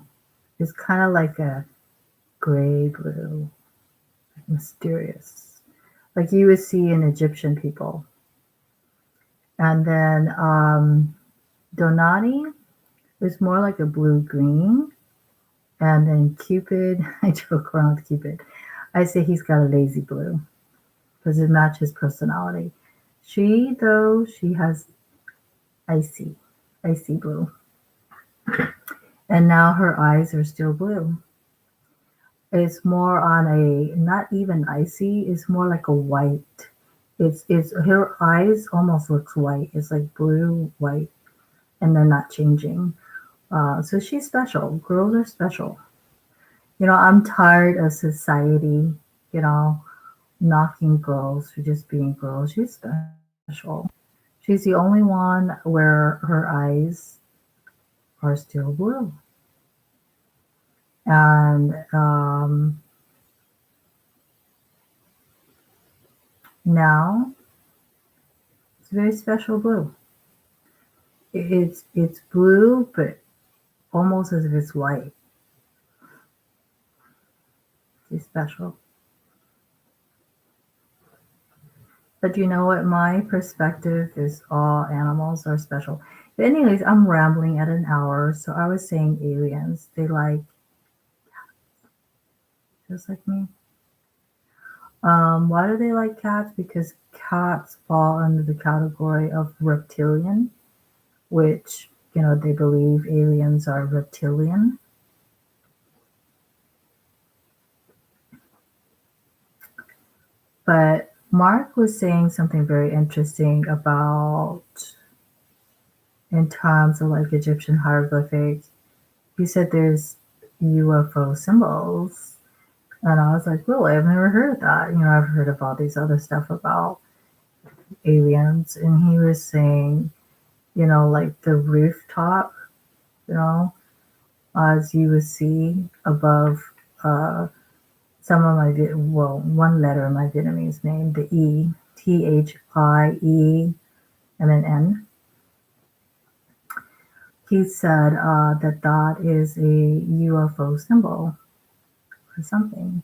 It's kind of like a gray blue, like mysterious, like you would see in Egyptian people. And then Donati is more like a blue green. And then Cupid, I joke around with Cupid. I say he's got a lazy blue because it matches personality. She has icy, icy blue. And now her eyes are still blue. It's more on a, not even icy, it's more like a white. It's her eyes almost looks white. It's like blue, white, and they're not changing. So she's special. Girls are special. I'm tired of society, you know, knocking girls for just being girls. She's special. She's the only one where her eyes are still blue. And Now it's very special blue. It's blue, but almost as if it's white. It's special. But you know what? My perspective is all animals are special. But anyways, I'm rambling at an hour. So I was saying aliens. They like just like me. Why do they like cats? Because cats fall under the category of reptilian, which, they believe aliens are reptilian. But Mark was saying something very interesting about in terms of like Egyptian hieroglyphics. He said there's UFO symbols. And I was like, really? I've never heard of that. I've heard of all these other stuff about aliens. And he was saying, like the rooftop, you know, as you would see above some of my, one letter in my Vietnamese name, the E, THIE, and an N. He said that is a UFO symbol or something.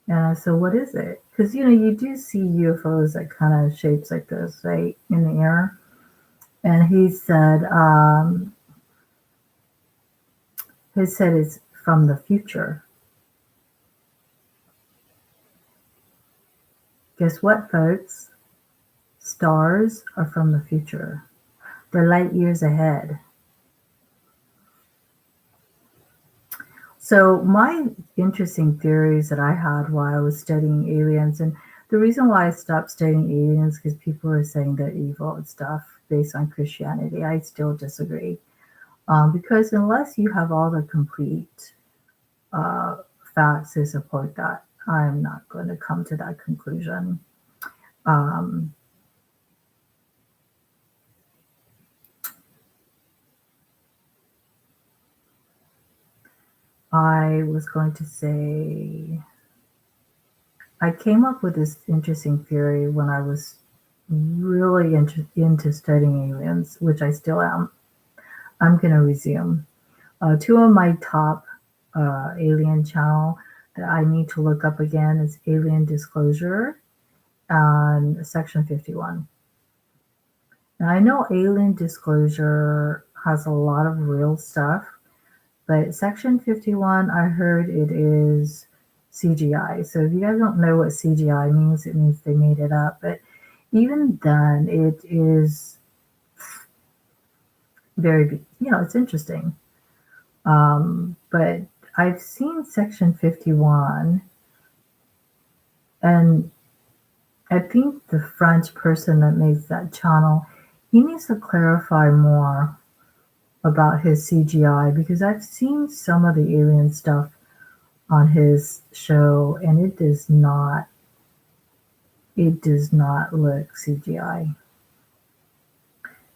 And I said, what is it? Because, you do see UFOs that kind of shapes like this, right, in the air. And he said it's from the future. Guess what, folks? Stars are from the future. They're light years ahead. So my interesting theories that I had while I was studying aliens, and the reason why I stopped studying aliens because people are saying they're evil and stuff based on Christianity. I still disagree. Because unless you have all the complete uh, facts to support that, I'm not going to come to that conclusion. Um, I was going to say, I came up with this interesting theory when I was really into studying aliens, which I still am. I'm going to resume. Two of my top alien channel that I need to look up again is Alien Disclosure and Section 51. Now I know Alien Disclosure has a lot of real stuff, but Section 51, I heard it is CGI. So if you guys don't know what CGI means, it means they made it up. But even then, it is very, it's interesting. But I've seen Section 51, and I think the French person that makes that channel, he needs to clarify more about his CGI because I've seen some of the alien stuff on his show and it does not look CGI.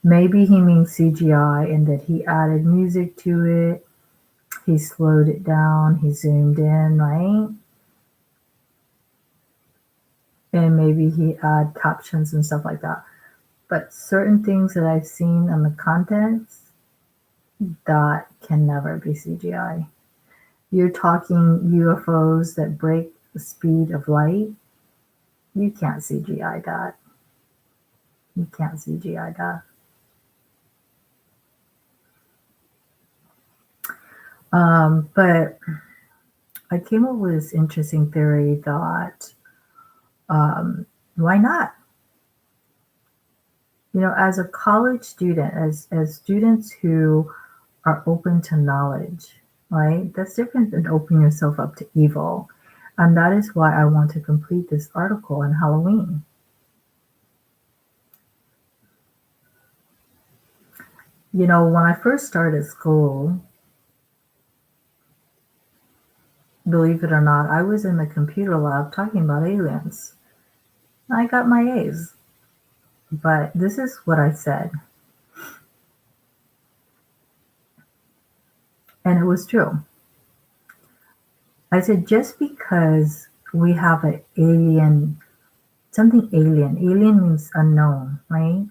Maybe he means CGI and that he added music to it, he slowed it down, he zoomed in, right? And maybe he add captions and stuff like that. But certain things that I've seen on the contents, that can never be CGI. You're talking UFOs that break the speed of light. You can't CGI that. You can't CGI that. But I came up with this interesting theory that why not? As a college student, as students who are open to knowledge, right? That's different than opening yourself up to evil. And that is why I want to complete this article on Halloween. When I first started school, believe it or not, I was in the computer lab talking about aliens. I got my A's. But this is what I said. And it was true. I said, just because we have an alien, something alien. Alien means unknown, right?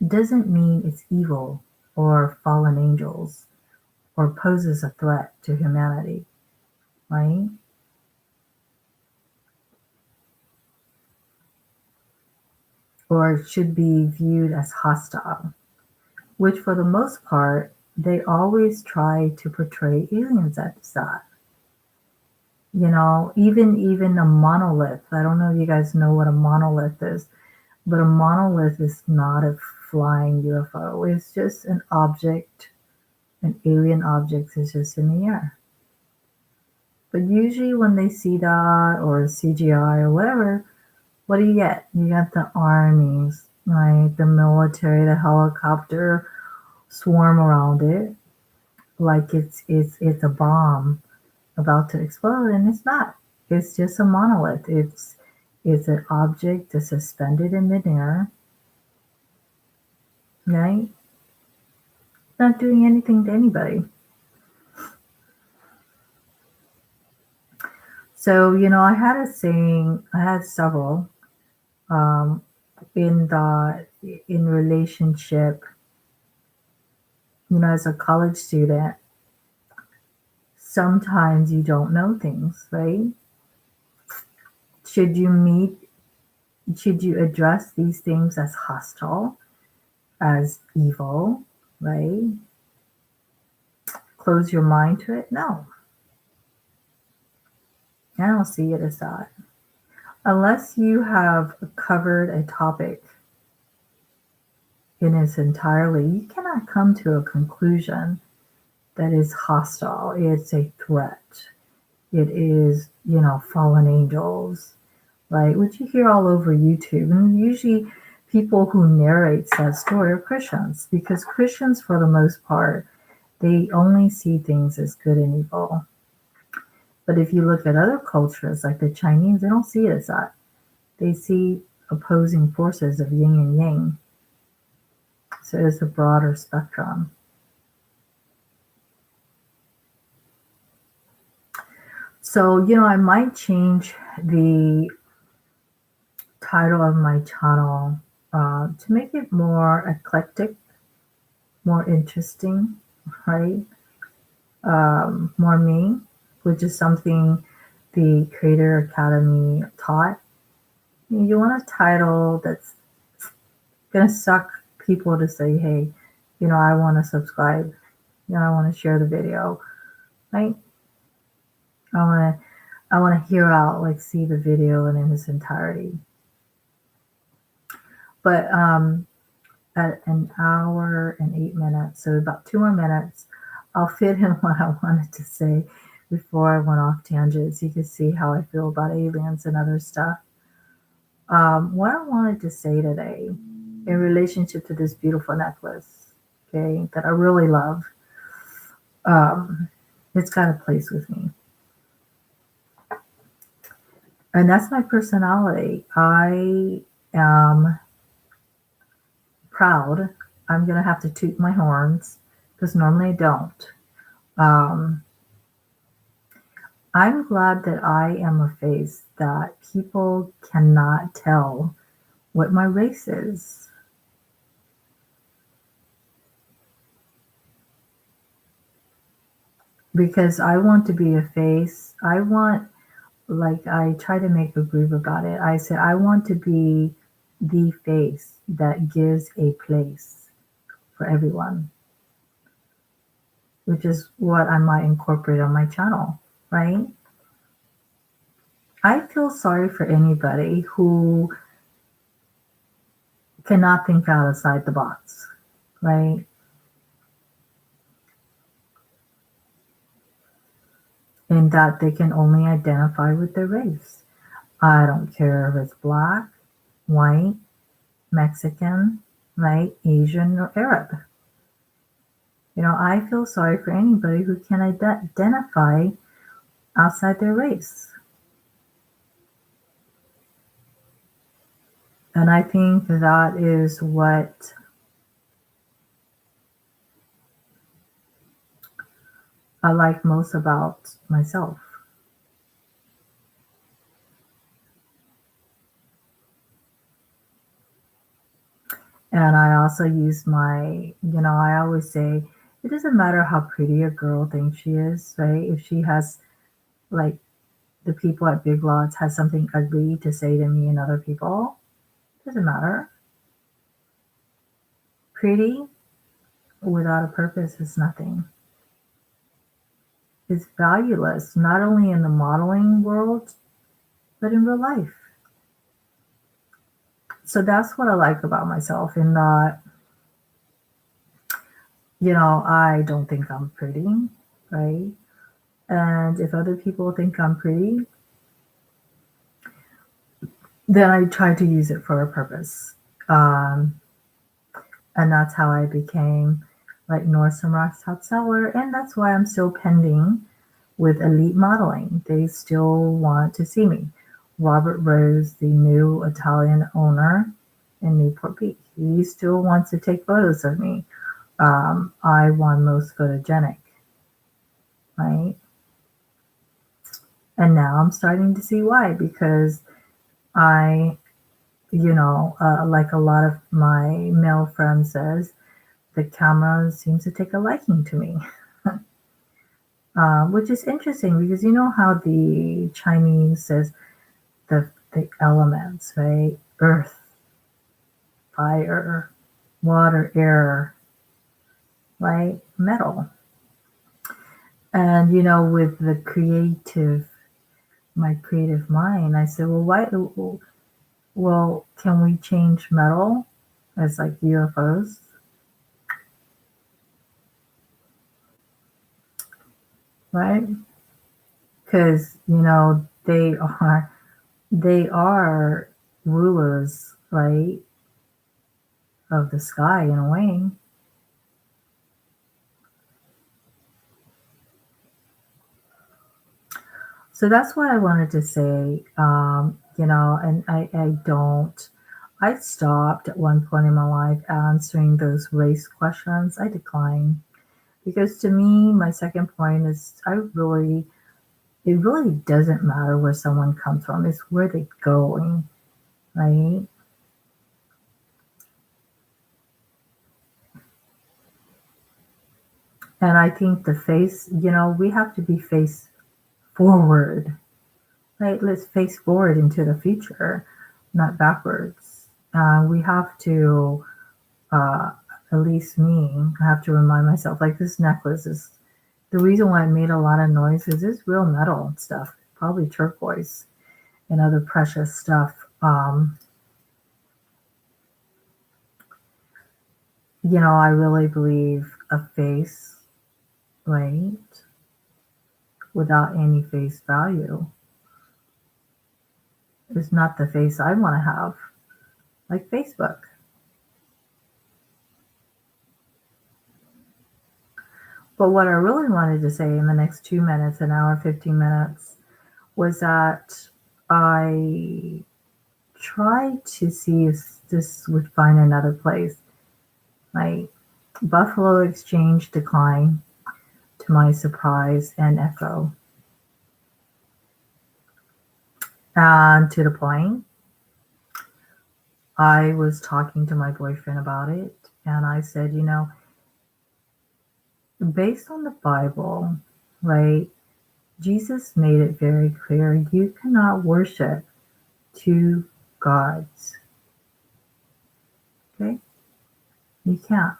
It doesn't mean it's evil or fallen angels or poses a threat to humanity, right? Or should be viewed as hostile, which for the most part, they always try to portray aliens as that. Even a monolith. I don't know if you guys know what a monolith is, but a monolith is not a flying UFO. It's just an object, an alien object is just in the air. But usually when they see that or CGI or whatever, what do you get? You get the armies, right? The military, the helicopter swarm around it like it's a bomb about to explode, and it's not. It's just a monolith. It's an object that's suspended in midair, right? Not doing anything to anybody. So, I had a saying, I had several, um, in relationship, as a college student, sometimes you don't know things, right? Should you meet, should you address these things as hostile, as evil, right? Close your mind to it? No, I don't see it as that. Unless you have covered a topic in its entirety, you cannot come to a conclusion that is hostile. It's a threat. It is, fallen angels, right? Which you hear all over YouTube. And usually people who narrate that story are Christians, because Christians, for the most part, they only see things as good and evil. But if you look at other cultures, like the Chinese, they don't see it as that. They see opposing forces of yin and yang. So it's a broader spectrum. So, I might change the title of my channel to make it more eclectic, more interesting, right? More me, which is something the Creator Academy taught. You want a title that's going to suck people to say, hey, I want to subscribe. I want to share the video, right? I want to hear out, like, see the video in its entirety. But at an hour and 8 minutes, so about 2 more minutes, I'll fit in what I wanted to say before I went off tangents. You can see how I feel about aliens and other stuff. What I wanted to say today in relationship to this beautiful necklace, okay, that I really love, it's got a place with me. And that's my personality. I am proud. I'm going to have to toot my horns because normally I don't. I'm glad that I am a face that people cannot tell what my race is. Because I want to be a face. I try to make a groove about it. I said, I want to be the face that gives a place for everyone, which is what I might incorporate on my channel, right? I feel sorry for anybody who cannot think outside the box, right? In that they can only identify with their race. I don't care if it's black, white, Mexican, right, Asian, or Arab. I feel sorry for anybody who can identify outside their race. And I think that is what I like most about myself. also use I always say it doesn't matter how pretty a girl thinks she is, right? If she has, like, the people at Big Lots has something ugly to say to me and other people, doesn't matter. Pretty without a purpose is nothing. It's valueless, not only in the modeling world, but in real life. So that's what I like about myself, in that, I don't think I'm pretty, right? And if other people think I'm pretty, then I try to use it for a purpose. Um, and that's how I became, like, Nordstrom Rack's top seller. And that's why I'm still pending with Elite Modeling. They still want to see me. Robert Rose, the new Italian owner in Newport Beach, he still wants to take photos of me. I won most photogenic, right? And now I'm starting to see why, because I, like a lot of my male friends says, the camera seems to take a liking to me. Which is interesting, because you know how the Chinese says the elements, right? Earth, fire, water, air, right? Metal. And with my creative mind, I said, well, why? Well, can we change metal as, like, UFOs? Right? Because they are rulers, right, of the sky in a way. So that's what I wanted to say. And I stopped at one point in my life answering those race questions. I declined, because to me, my second point is, it really doesn't matter where someone comes from. It's where they're going, right? And I think we have to be face forward, right? Let's face forward into the future, not backwards. We have to, uh, at least me, I have to remind myself, like, this necklace is the reason why it made a lot of noise, is it's real metal stuff, probably turquoise and other precious stuff. I really believe a face, right, without any face value is not the face I want to have, like Facebook. But what I really wanted to say in the next 2 minutes, an hour, 15 minutes, was that I tried to see if this would find another place. Like, Buffalo Exchange declined, to my surprise and echo. And to the point, I was talking to my boyfriend about it, and I said, based on the Bible, right, Jesus made it very clear you cannot worship two gods. Okay? You can't.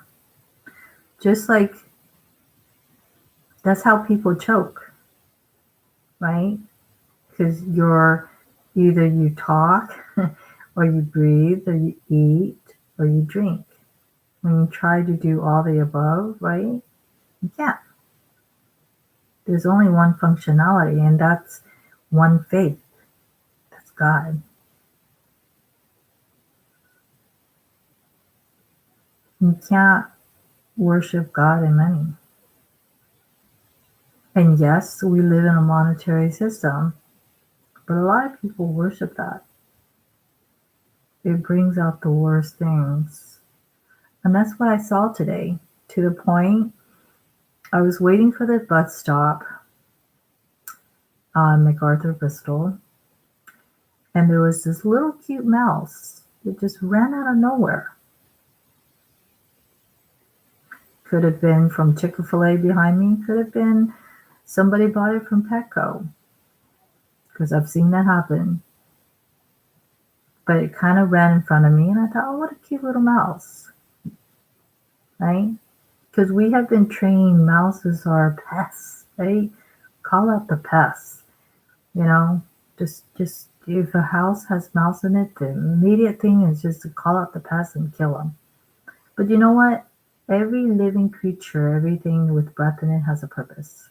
Just like that's how people choke, right? Because either you talk or you breathe or you eat or you drink. When you try to do all the above, right, you can't. There's only one functionality, and that's one faith. That's God. You can't worship God in many. And yes, we live in a monetary system, but a lot of people worship that. It brings out the worst things. And that's what I saw today, to the point I was waiting for the bus stop on MacArthur Bristol, and there was this little cute mouse that just ran out of nowhere. Could have been from Chick-fil-A behind me. Could have been somebody bought it from Petco, because I've seen that happen. But it kind of ran in front of me, and I thought, oh, what a cute little mouse, right? Because we have been trained mouses are pests, right? Call out the pests, you know? Just if a house has mouse in it, the immediate thing is just to call out the pests and kill them. But you know what? Every living creature, everything with breath in it has a purpose.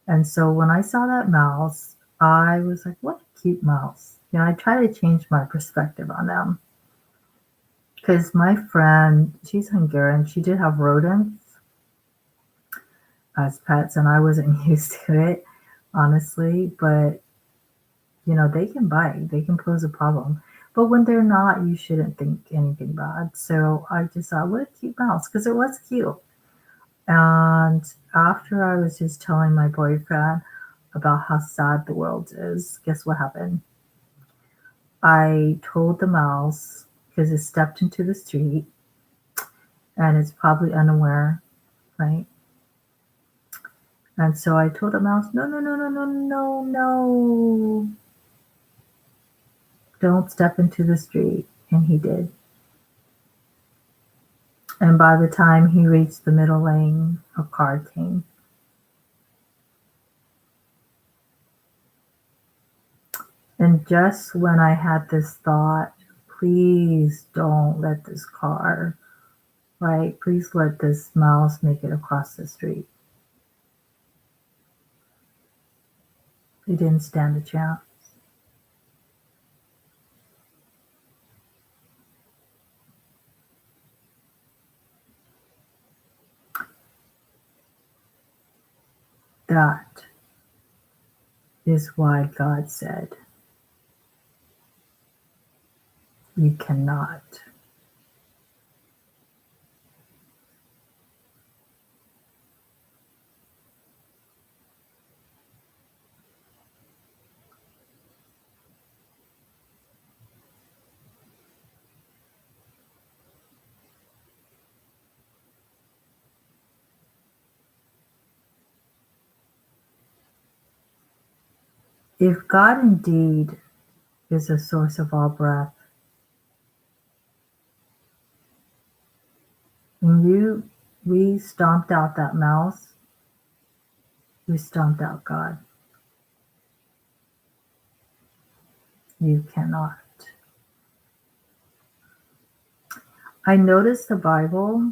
And so when I saw that mouse, I was like, what a cute mouse. You know, I try to change my perspective on them. Because my friend, she's Hungarian, she did have rodents as pets, and I wasn't used to it, honestly. But, you know, they can bite, they can pose a problem. But when they're not, you shouldn't think anything bad. So I just thought, what a cute mouse, because it was cute. And after I was just telling my boyfriend about how sad the world is, guess what happened? I told the mouse, because it stepped into the street and it's probably unaware, right? And so I told the mouse, no, no, no, no, no, no, no. Don't step into the street. And he did. And by the time he reached the middle lane, a car came. And just when I had this thought, please don't let this car, right? Please let this mouse make it across the street. He didn't stand a chance. That is why God said, you cannot. If God indeed is the source of all breath, and we stomped out that mouse, we stomped out God. You cannot. I noticed the Bible,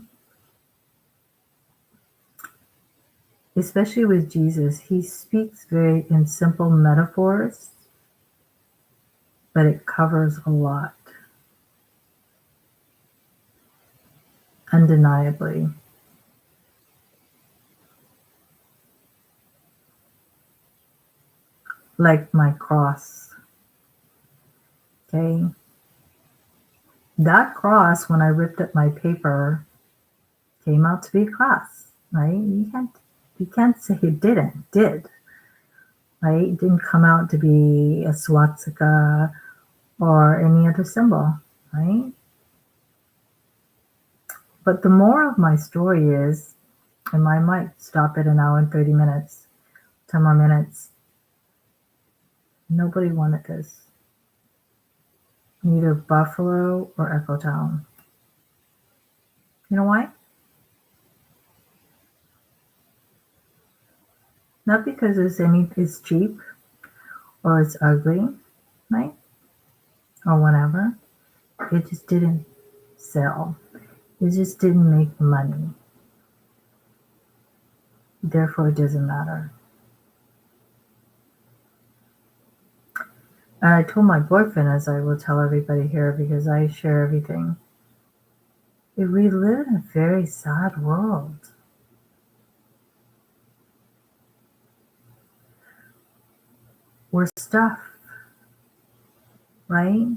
especially with Jesus, he speaks very in simple metaphors, but it covers a lot, undeniably. Like my cross, okay? That cross, when I ripped up my paper, came out to be a cross, right? You can't say it didn't, did, right? It didn't come out to be a swastika or any other symbol, right? But the moral of my story is, and I might stop at an hour and 30 minutes, 10 more minutes, nobody wanted this. Neither Buffalo or Echo Town. You know why? Not because it's cheap or it's ugly, right? Or whatever. It just didn't sell. It just didn't make money. Therefore, it doesn't matter. And I told my boyfriend, as I will tell everybody here because I share everything, we live in a very sad world. We're stuff, right?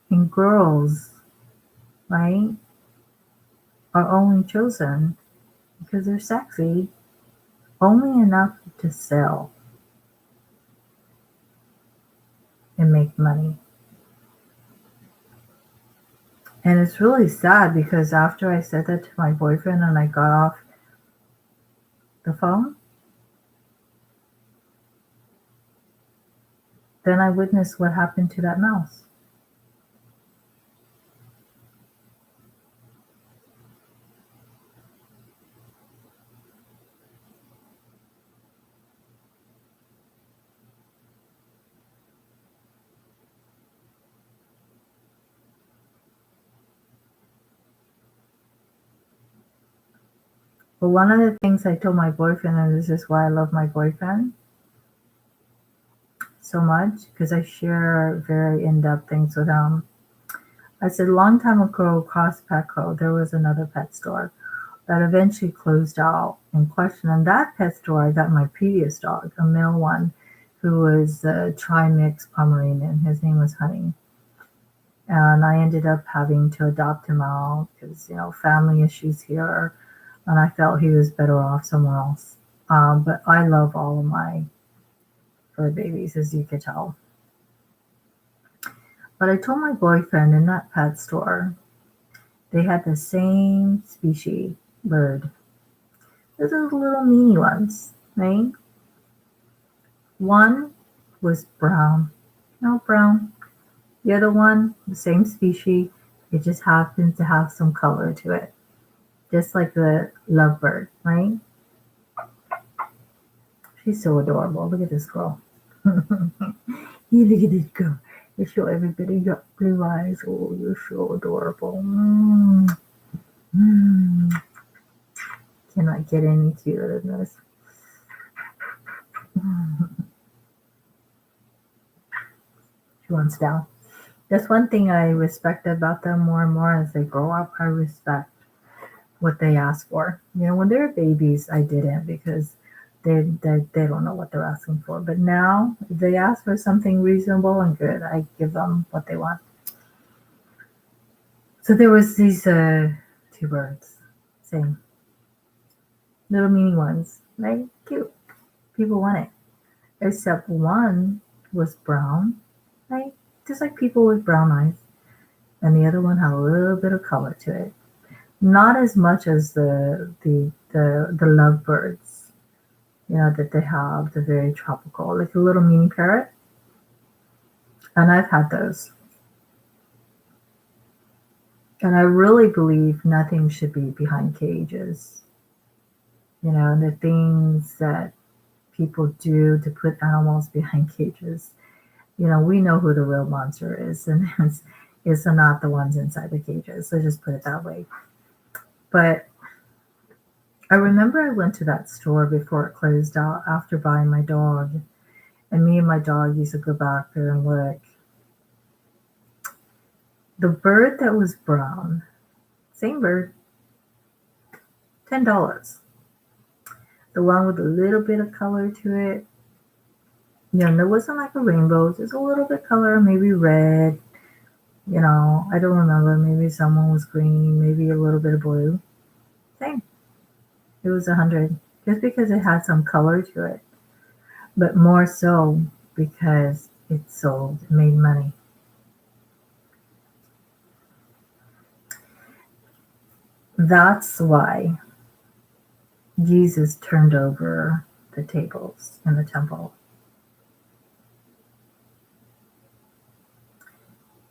And girls, right, are only chosen because they're sexy, only enough to sell and make money. And it's really sad because after I said that to my boyfriend and I got off the phone, then I witnessed what happened to that mouse. But one of the things I told my boyfriend, and this is why I love my boyfriend so much, because I share very in-depth things with him. I said a long time ago across Petco, there was another pet store that eventually closed out in question. And that pet store, I got my previous dog, a male one, who was a tri-mix Pomeranian. His name was Honey. And I ended up having to adopt him out because, family issues here. And I felt he was better off somewhere else. But I love all of my fur babies, as you could tell. But I told my boyfriend in that pet store, they had the same species bird. Those are the little mini ones, right? One was brown, no brown. The other one, the same species, it just happens to have some color to it, just like the lovebird, right? She's so adorable. Look at this girl. You look at this girl. You show everybody your blue eyes. Oh, you're so adorable. Mm. Cannot get any cuter than this. She wants down. That's one thing I respect about them more and more as they grow up. I respect what they ask for. When they were babies, I didn't because they don't know what they're asking for. But now, if they ask for something reasonable and good, I give them what they want. So there was these two birds, same little mini ones, right? Cute. People want it. Except one was brown, right? Just like people with brown eyes, and the other one had a little bit of color to it. Not as much as the lovebirds, that they have, the very tropical, like a little mini parrot. And I've had those. And I really believe nothing should be behind cages. And the things that people do to put animals behind cages. We know who the real monster is, and it's not the ones inside the cages. Let's just put it that way. But I remember I went to that store before it closed out after buying my dog. And me and my dog used to go back there and look. The bird that was brown, same bird, $10. The one with a little bit of color to it. There wasn't like a rainbow, just a little bit color, maybe red. I don't remember. Maybe someone was green, maybe a little bit of blue. Same. It was 100, just because it had some color to it, but more so because it sold, it made money. That's why Jesus turned over the tables in the temple.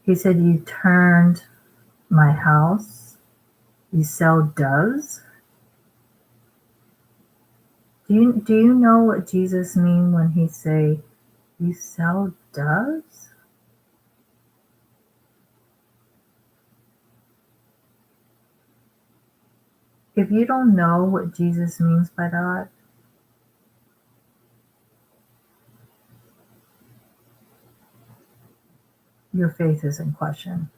He said, "You turned my house, you sell doves." Do you know what Jesus mean when he say, "You sell doves"? If you don't know what Jesus means by that, your faith is in question.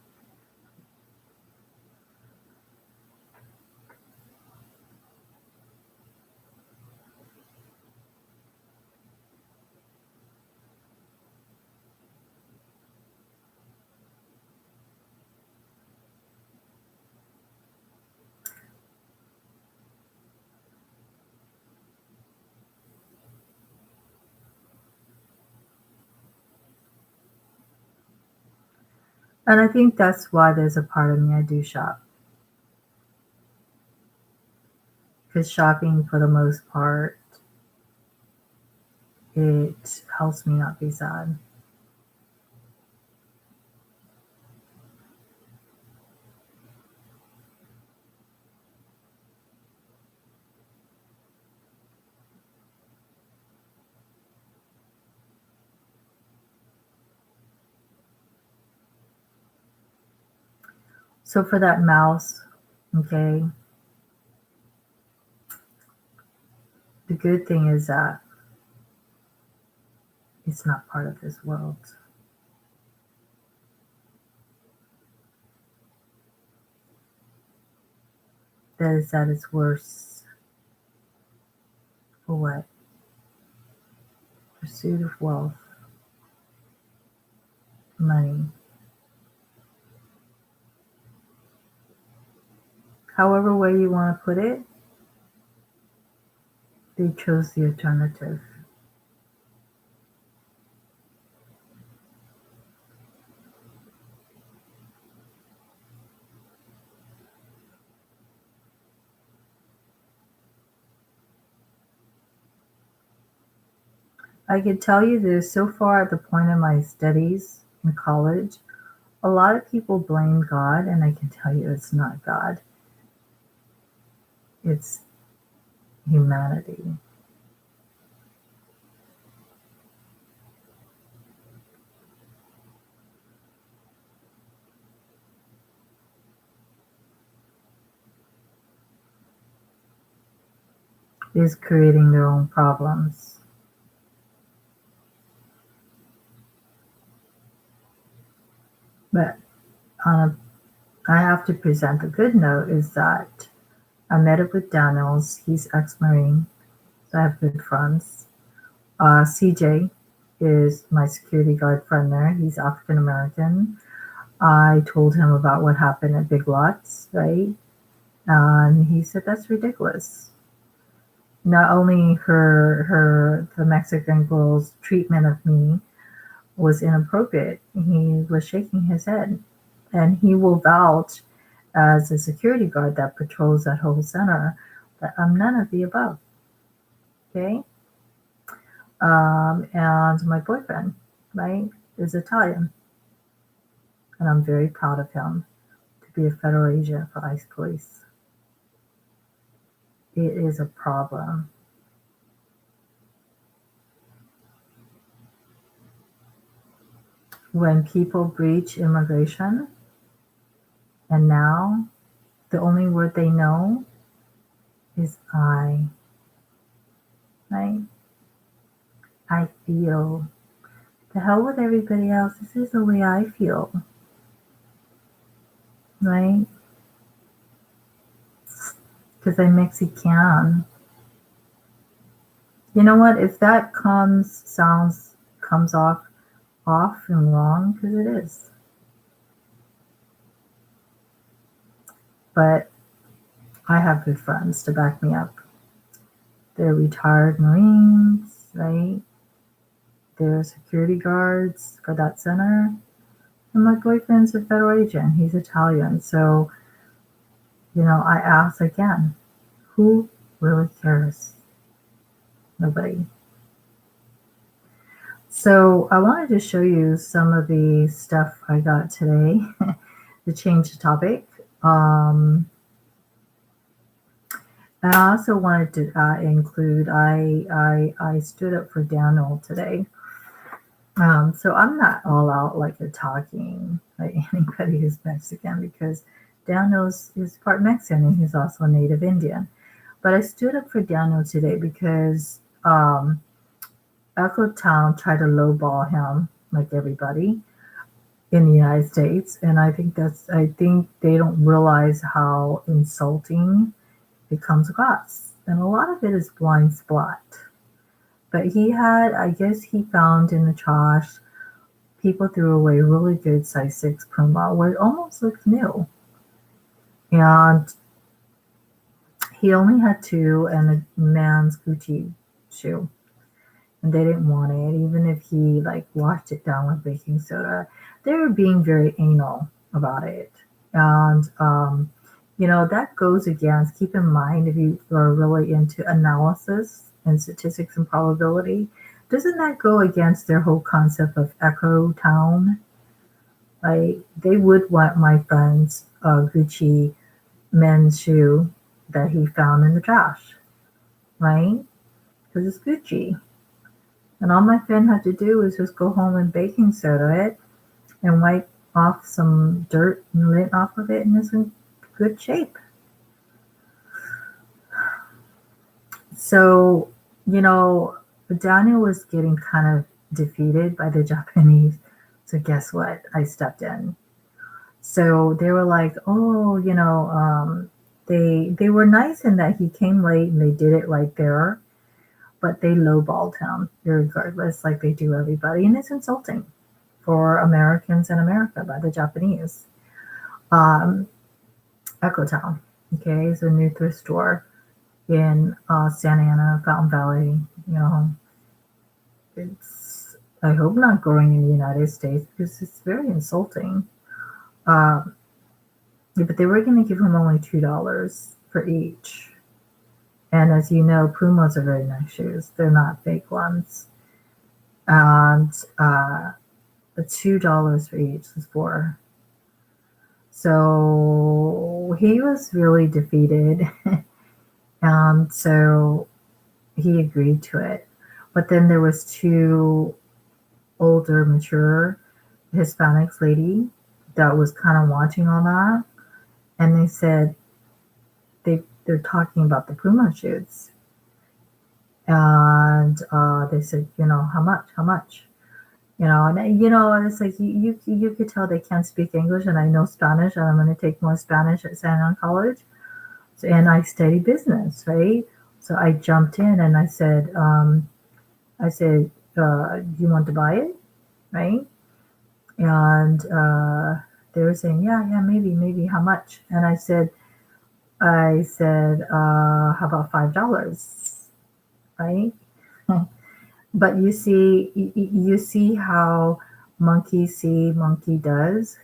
And I think that's why there's a part of me I do shop. Because shopping, for the most part, it helps me not be sad. So for that mouse, okay, the good thing is that it's not part of this world. That is that it's worse for what? Pursuit of wealth, money. However way you want to put it, they chose the alternative. I can tell you this, so far at the point of my studies in college, a lot of people blame God, and I can tell you it's not God, it's humanity. Is creating their own problems. But on I have to present a good note is that I met up with Daniels. He's ex-Marine, so I have good friends. CJ is my security guard friend there. He's African American. I told him about what happened at Big Lots, right? And he said that's ridiculous. Not only the Mexican girl's treatment of me was inappropriate, he was shaking his head. And he will vouch as a security guard that patrols that whole center that I'm none of the above. Okay? And my boyfriend, right, is Italian. And I'm very proud of him to be a federal agent for ICE police. It is a problem. When people breach immigration, and now the only word they know is I. Right? I feel. The hell with everybody else. This is the way I feel. Right? Because I'm Mexican. You know what? If that comes off and wrong, because it is. But I have good friends to back me up. They're retired Marines, right? They're security guards for that center. And my boyfriend's a federal agent. He's Italian. So, I ask again, who really cares? Nobody. So I wanted to show you some of the stuff I got today to change the topic. And I also wanted to include, I stood up for Daniel today. So I'm not all out like talking like anybody who's Mexican, because Daniel is part Mexican and he's also a native Indian. But I stood up for Daniel today because Echo Town tried to lowball him like everybody in the United States, and I think they don't realize how insulting it comes across, and a lot of it is blind spot. But I guess he found in the trash, people threw away really good size 6 Puma where it almost looked new. And he only had 2 and a man's Gucci shoe. And they didn't want it, even if he washed it down with baking soda. they were being very anal about it. And, that goes against, keep in mind, if you are really into analysis and statistics and probability, doesn't that go against their whole concept of echo town? Like, they would want my friend's Gucci men's shoe that he found in the trash, right? Because it's Gucci. And all my friend had to do was just go home and baking soda it and wipe off some dirt and lint off of it, and it's in good shape. So, Daniel was getting kind of defeated by the Japanese. So guess what? I stepped in. So they were like, oh, they were nice in that he came late and they did it right there, but they lowballed him regardless, like they do everybody, and it's insulting for Americans in America by the Japanese. Echo Town, okay, is a new thrift store in Santa Ana, Fountain Valley. It's, I hope, not growing in the United States because it's very insulting. Yeah, but they were going to give him only $2 for each. And as you know, Pumas are very nice shoes. They're not fake ones. And the $2 for each was $4. So he was really defeated. And so he agreed to it. But then there was two older, mature Hispanics lady that was kind of watching all that. And they said they're talking about the Puma shoes. And they said, how much? And it's like you could tell they can't speak English, and I know Spanish, and I'm going to take more Spanish at San Juan College. So, and I study business, right? So I jumped in and I said, you want to buy it, right? And they were saying, yeah, maybe, how much? And I said, how about $5, right? But you see how monkey see, monkey does.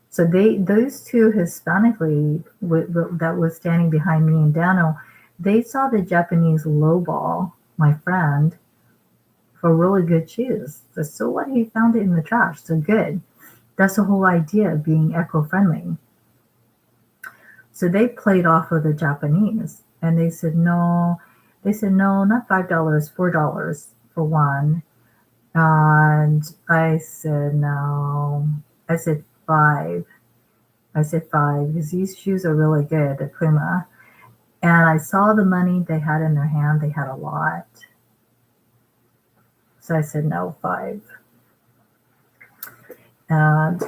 So those two Hispanically that was standing behind me and Dano, they saw the Japanese lowball my friend for really good shoes. So what? He found it in the trash. So good. That's the whole idea of being eco-friendly. So they played off of the Japanese, and they said no. They said no, not $5, $4 for one. And I said no. I said five. Because these shoes are really good, the Puma. And I saw the money they had in their hand. They had a lot. So I said no, 5. And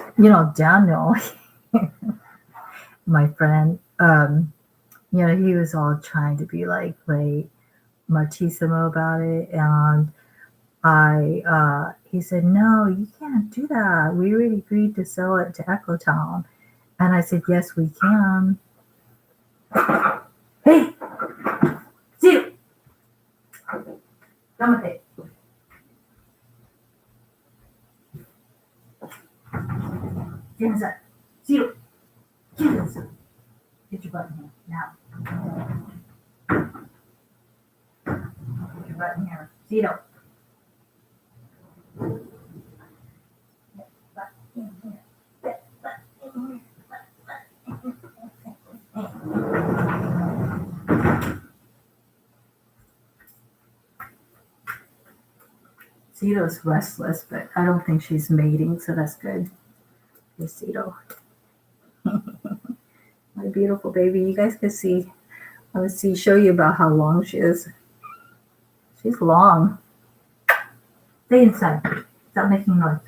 Daniel, my friend, he was all trying to be like machismo about it, and he said, no, you can't do that. We already agreed to sell it to Echo Town. And I said, yes, we can. Hey, see, come with it. Get inside. See, get inside. Get your butt in here now. Get your butt in here. Zito. Zito's restless, but I don't think she's mating, so that's good. Here's Zito. My beautiful baby. You guys can see. I would show you about how long she is. She's long. Stay inside. Stop making noise.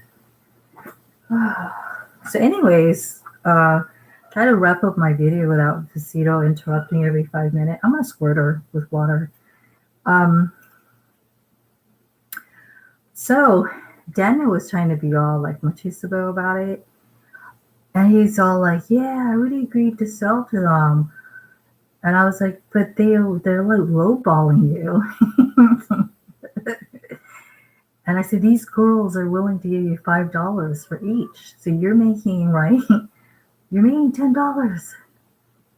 So anyways, try to wrap up my video without Zito interrupting every 5 minutes. I'm going to squirt her with water. So Daniel was trying to be all like machismo about it. And he's all like, yeah, I already agreed to sell to them. And I was like, but they're like lowballing you. And I said, these girls are willing to give you $5 for each. So you're making, right? You're making $10.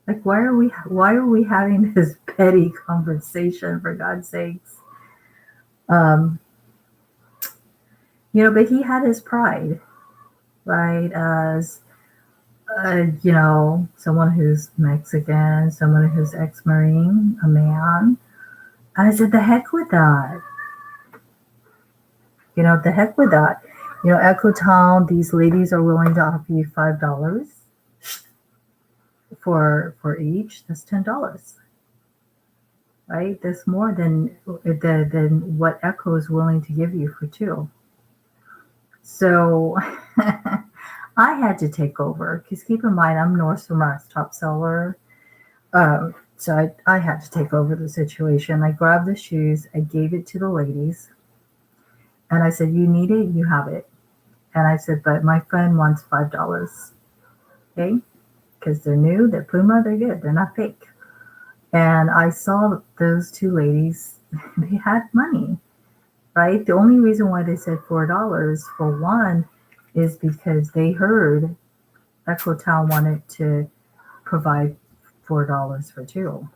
Like, why are we having this petty conversation, for God's sakes? Um, but he had his pride, right? As someone who's Mexican, someone who's ex-Marine, a man. And I said, the heck with that. The heck with that. Echo Town, these ladies are willing to offer you $5 for each. That's $10, right? That's more than what Echo is willing to give you for two. So I had to take over, because keep in mind, I'm Nordstrom's top seller. So I had to take over the situation. I grabbed the shoes, I gave it to the ladies, and I said, you need it, you have it. And I said, but my friend wants $5, okay? Because they're new, they're Puma, they're good, they're not fake. And I saw those two ladies, they had money, right? The only reason why they said $4 for one is because they heard Echo Town wanted to provide $4 for two.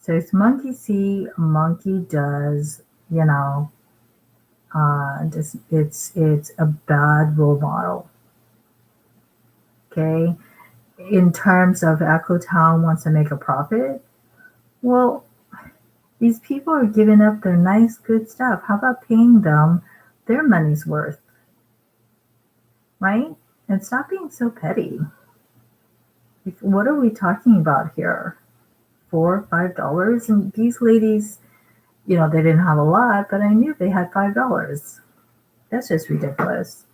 So it's monkey see, monkey does, it's a bad role model. Okay. In terms of Echo Town wants to make a profit, well, these people are giving up their nice, good stuff. How about paying them their money's worth? Right? And stop being so petty. What are we talking about here? $4, $5? And these ladies, they didn't have a lot, but I knew they had $5. That's just ridiculous.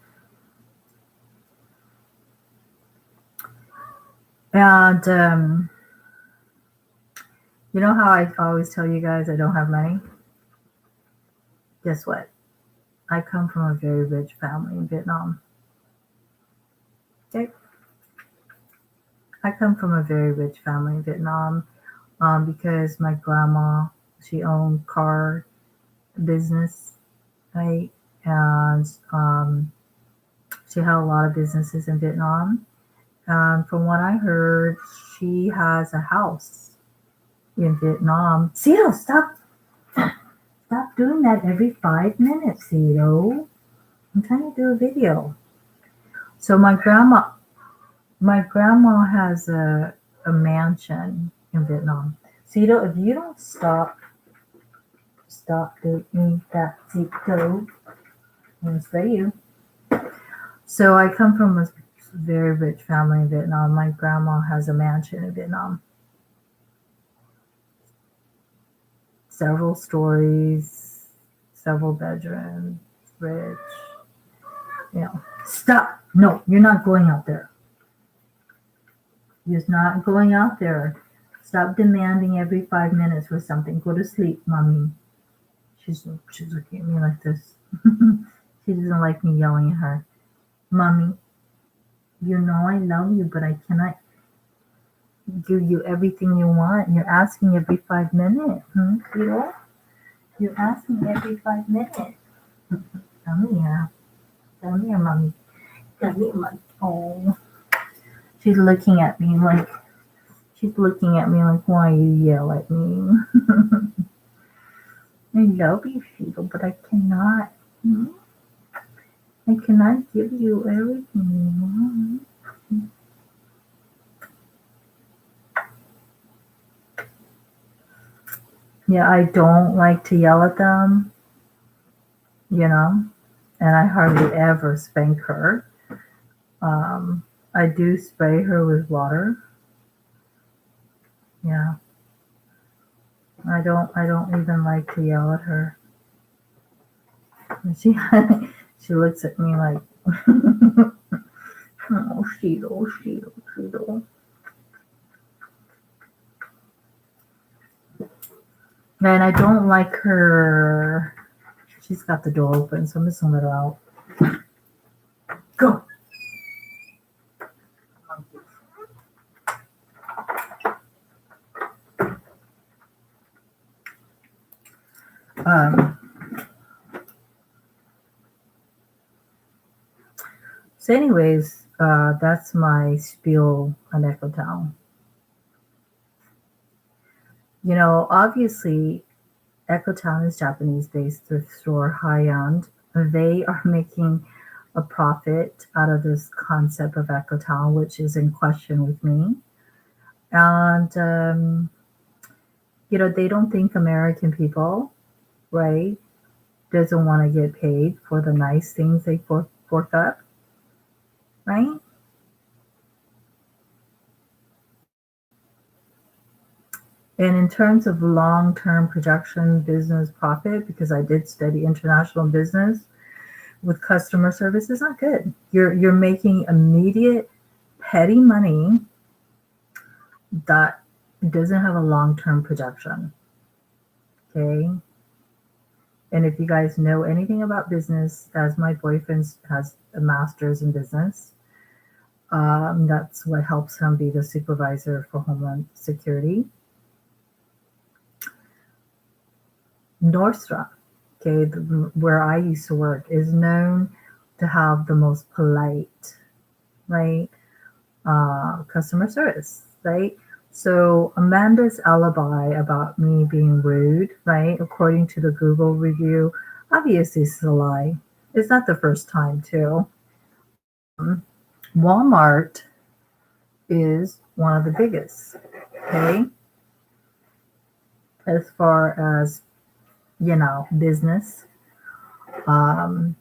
And you know how I always tell you guys I don't have money? Guess what? I come from a very rich family in Vietnam. Okay? I come from a very rich family in Vietnam because my grandma, she owned car business, right? And she had a lot of businesses in Vietnam. From what I heard, she has a house in Vietnam. Cito, stop doing that every 5 minutes, Cito. I'm trying to do a video. So my grandma has a mansion in Vietnam. Cito, if you don't stop doing that, Cito, it's for you. So I come from a very rich family in Vietnam. My grandma has a mansion in Vietnam. Several stories, several bedrooms, rich. Stop. No, you're not going out there. You're not going out there. Stop demanding every 5 minutes for something. Go to sleep, mommy. She's looking at me like this. She doesn't like me yelling at her. Mommy, you know I love you, but I cannot give you everything you want. You're asking every 5 minutes. You're asking every 5 minutes. Come here, mommy. Come here, mommy. Oh, she's looking at me like, why you yell at me? I love you, Fido, but I cannot. I cannot give you everything you want. Yeah, I don't like to yell at them, and I hardly ever spank her. I do spray her with water. Yeah. I don't even like to yell at her. And she looks at me like, oh, Shido. And I don't like her. She's got the door open, so I'm just gonna let her out. Go. So, anyways, that's my spiel on Echo Town. Obviously, Echo Town is Japanese-based thrift store, high-end. They are making a profit out of this concept of Echo Town, which is in question with me. And they don't think American people, right, doesn't want to get paid for the nice things they fork up, right? And in terms of long-term projection business profit, because I did study international business with customer service, is not good. You're making immediate petty money that doesn't have a long-term projection. Okay. And if you guys know anything about business, as my boyfriend has a master's in business, that's what helps him be the supervisor for Homeland Security. Nordstrom, okay, where I used to work, is known to have the most polite, right, customer service, right? So Amanda's alibi about me being rude, right, according to the Google review, obviously is a lie. It's not the first time, too. Walmart is one of the biggest, okay, as far as, business. Um,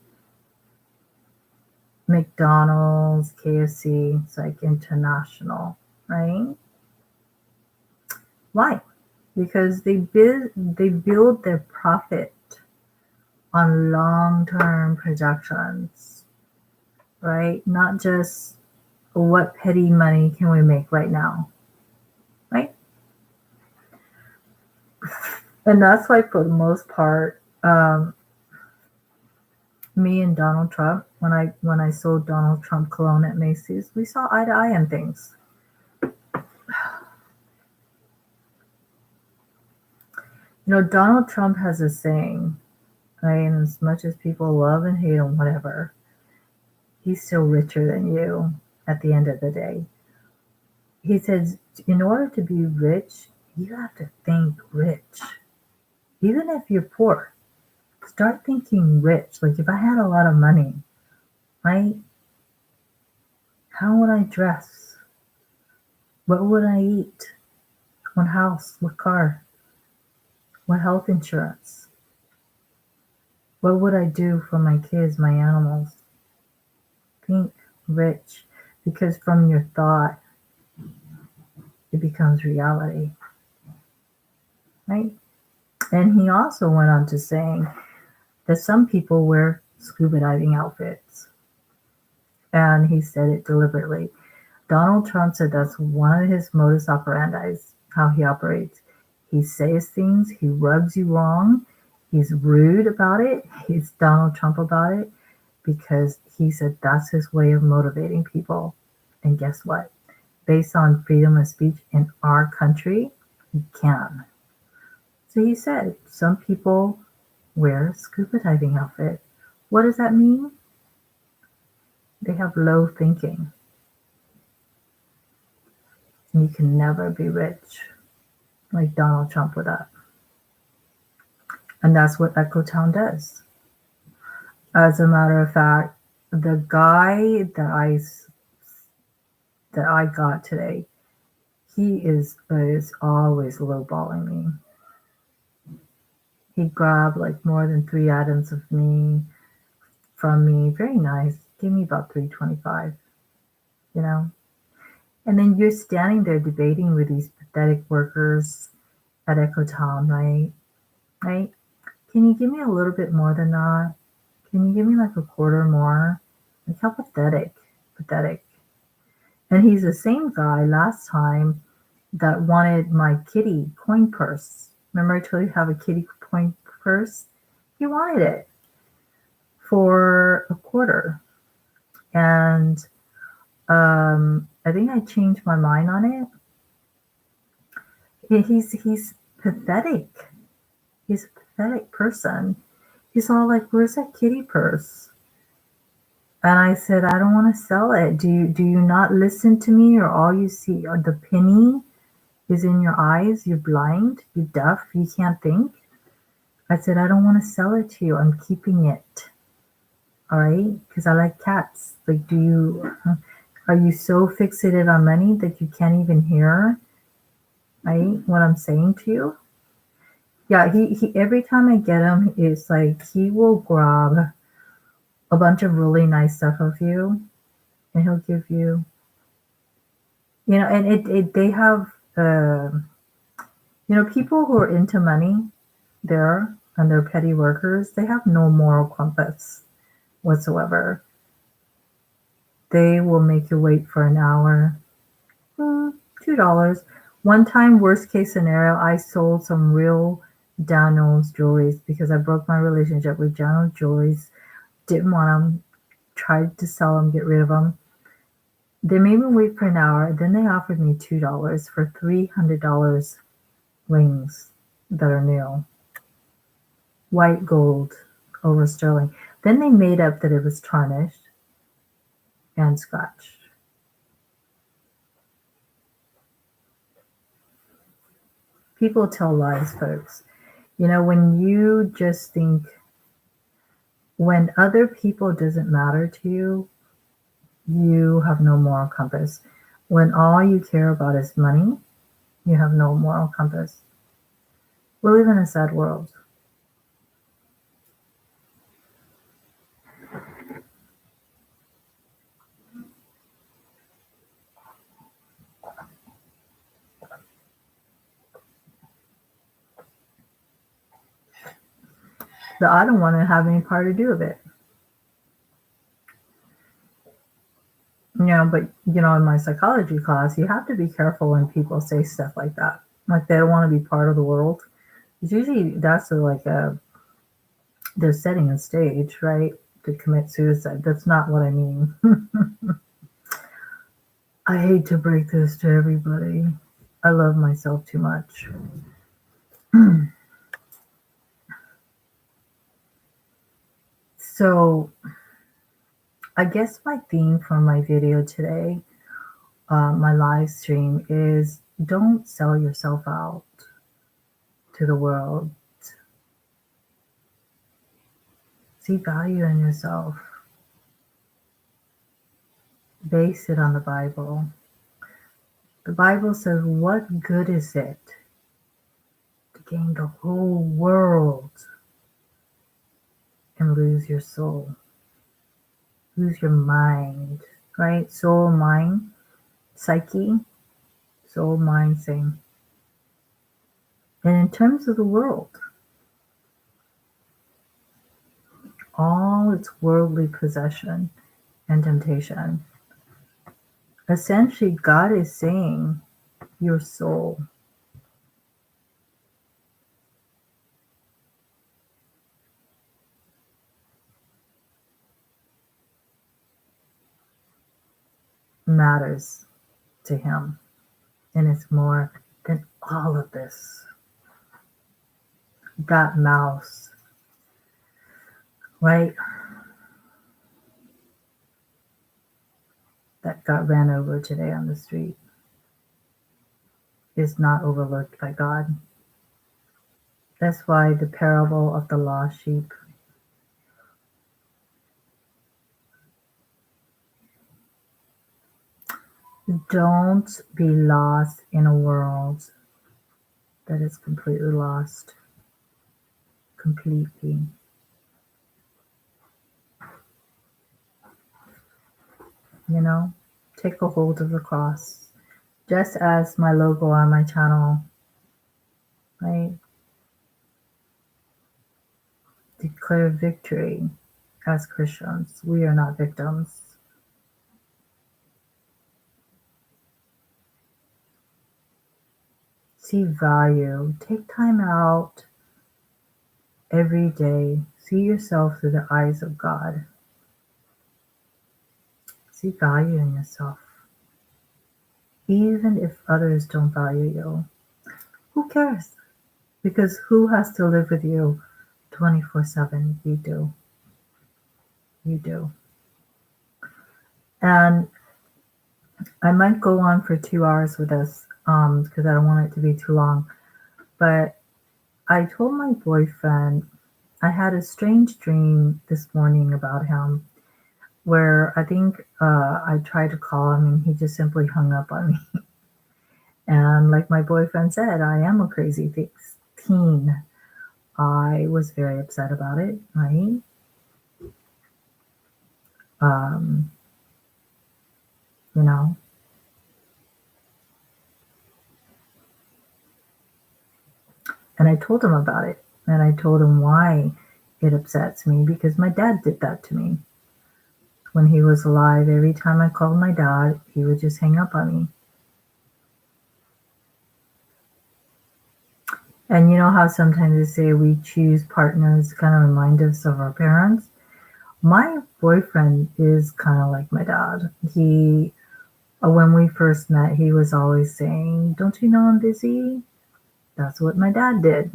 McDonald's, KFC, it's like international, right? Why? Because they build their profit on long-term projections, right? Not just what petty money can we make right now, right? And that's why, for the most part, me and Donald Trump, when I sold Donald Trump cologne at Macy's, we saw eye to eye on things. Donald Trump has a saying, right? And as much as people love and hate him, whatever, he's still richer than you at the end of the day. He says, in order to be rich, you have to think rich. Even if you're poor, start thinking rich. Like, if I had a lot of money, right? How would I dress? What would I eat? What house? What car? What health insurance? What would I do for my kids, my animals? Think rich, because from your thought, it becomes reality, right? And he also went on to saying that some people wear scuba diving outfits. And he said it deliberately. Donald Trump said that's one of his modus operandi, how he operates. He says things, he rubs you wrong, he's rude about it, he's Donald Trump about it, because he said that's his way of motivating people. And guess what? Based on freedom of speech in our country, he can. So he said some people wear a scuba diving outfit. What does that mean? They have low thinking. You can never be rich like Donald Trump with that. And that's what Echo Town does. As a matter of fact, the guy that I got today, he is always lowballing me. He grabbed like more than 3 items from me. Very nice. Gave me about $3.25, you know. And then you're standing there debating with these pathetic workers at Echo Town, right? Right? Can you give me a little bit more than that? Can you give me like a quarter more? Like, how pathetic. Pathetic. And he's the same guy last time that wanted my kitty coin purse. Remember I told you to have a kitty coin purse? He wanted it for a quarter. And I think I changed my mind on it. He's pathetic. He's a pathetic person. He's all like, where's that kitty purse? And I said, I don't want to sell it. Do you not listen to me, or all you see are the penny is in your eyes? You're blind, you're deaf, you can't think. I said, I don't want to sell it to you. I'm keeping it. All right? Because I like cats. Like, are you so fixated on money that you can't even hear, right, what I'm saying to you? Yeah, he every time I get him, it's like he will grab a bunch of really nice stuff of you, and he'll give you, and they have, uh, people who are into money there, and they're petty workers, they have no moral compass whatsoever. They will make you wait for an hour. $2. One time, worst case scenario, I sold some real Daniel's jewelries because I broke my relationship with Daniel's jewelries. Didn't want them. Tried to sell them, get rid of them. They made me wait for an hour. Then they offered me $2 for $300 rings that are new, white gold over sterling. Then they made up that it was tarnished and scratched. People tell lies, folks. When you just think, when other people doesn't matter to you, you have no moral compass. When all you care about is money, you have no moral compass. We live in a sad world. But I don't want to have any part to do with it. But in my psychology class, you have to be careful when people say stuff like that. Like they don't want to be part of the world. It's usually they're setting a stage, right, to commit suicide. That's not what I mean. I hate to break this to everybody. I love myself too much. So I guess my theme for my video today, my live stream, is don't sell yourself out to the world. See value in yourself. Base it on the Bible. The Bible says, what good is it to gain the whole world and lose your soul? Lose your mind, right? Soul, mind, psyche, soul, mind, same. And in terms of the world, all its worldly possession and temptation, essentially God is saying your soul. Matters to him, and it's more than all of this. That mouse, right, that got ran over today on the street is not overlooked by God. That's why the parable of the lost sheep, don't be lost in a world that is completely lost. Completely. Take a hold of the cross. Just as my logo on my channel, right? Declare victory as Christians. We are not victims. See value. Take time out every day. See yourself through the eyes of God. See value in yourself. Even if others don't value you, who cares? Because who has to live with you 24/7? You do. You do. And I might go on for 2 hours with this because I don't want it to be too long. But I told my boyfriend I had a strange dream this morning about him where I think I tried to call him and he just simply hung up on me. And like my boyfriend said, I am a crazy teen. I was very upset about it, right? Um, you know, and I told him about it. And I told him why it upsets me because my dad did that to me. When he was alive, every time I called my dad, he would just hang up on me. And you know how sometimes they say we choose partners kind of remind us of our parents? My boyfriend is kind of like my dad. When we first met, he was always saying, "Don't you know I'm busy?" That's what my dad did.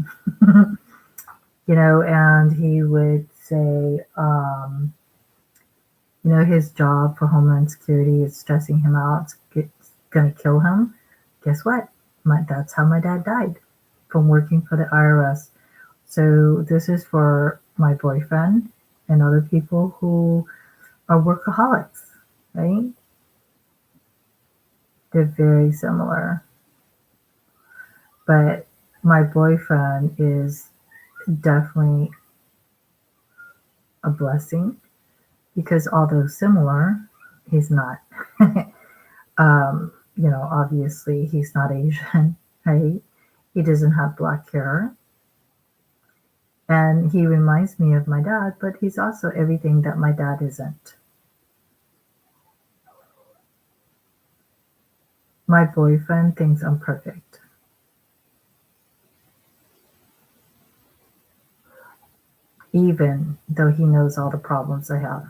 And he would say, his job for Homeland Security is stressing him out. It's going to kill him. Guess what? That's how my dad died, from working for the IRS. So this is for my boyfriend and other people who are workaholics, right? They're very similar. But my boyfriend is definitely a blessing because although similar, he's not. Obviously he's not Asian, right? He doesn't have black hair. And he reminds me of my dad, but he's also everything that my dad isn't. My boyfriend thinks I'm perfect. Even though he knows all the problems I have.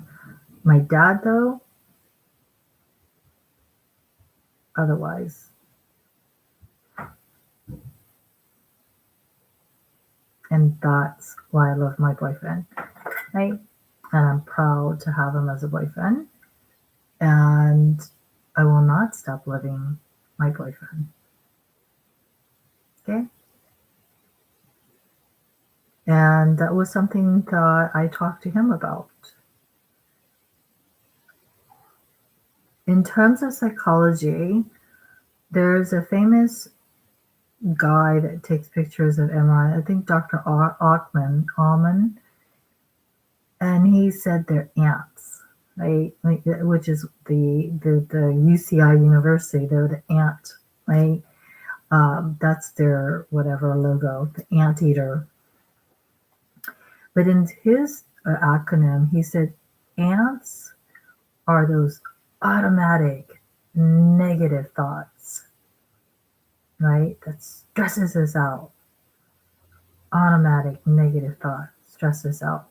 My dad, though, otherwise. And that's why I love my boyfriend, right? And I'm proud to have him as a boyfriend. And I will not stop loving my boyfriend. Okay? And that was something that I talked to him about. In terms of psychology, there's a famous guy that takes pictures of MRI. I think Dr. Alman, and he said they're ants, right? Which is the UCI University. They're the ant, right? That's their whatever logo, the anteater. But in his acronym, he said ants are those automatic negative thoughts, right? That stresses us out. Automatic negative thought stresses out.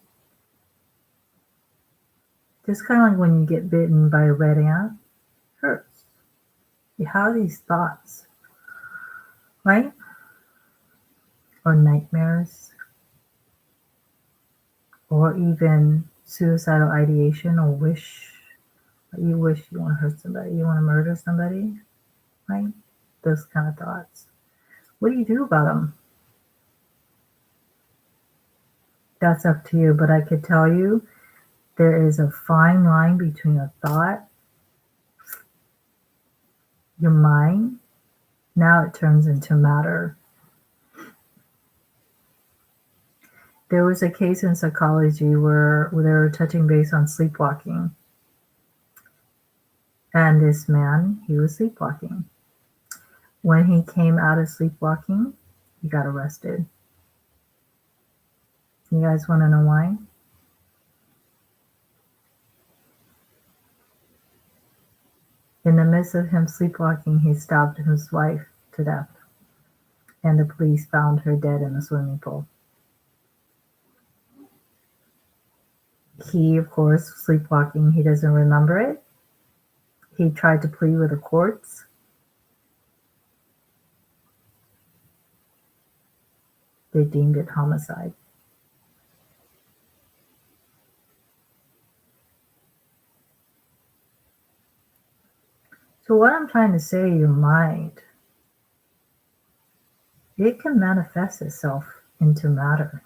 Just kind of like when you get bitten by a red ant, hurts. You have these thoughts, right? Or nightmares, or even suicidal ideation, or you wish you want to hurt somebody, you want to murder somebody, right? Those kind of thoughts. What do you do about them? That's up to you, but I could tell you there is a fine line between a thought, your mind, now it turns into matter. There was a case in psychology where they were touching base on sleepwalking. And this man, he was sleepwalking. When he came out of sleepwalking, he got arrested. You guys want to know why? In the midst of him sleepwalking, he stabbed his wife to death. And the police found her dead in a swimming pool. He, of course, sleepwalking, he doesn't remember it. He tried to plead with the courts. They deemed it homicide. So what I'm trying to say, your mind, it can manifest itself into matter,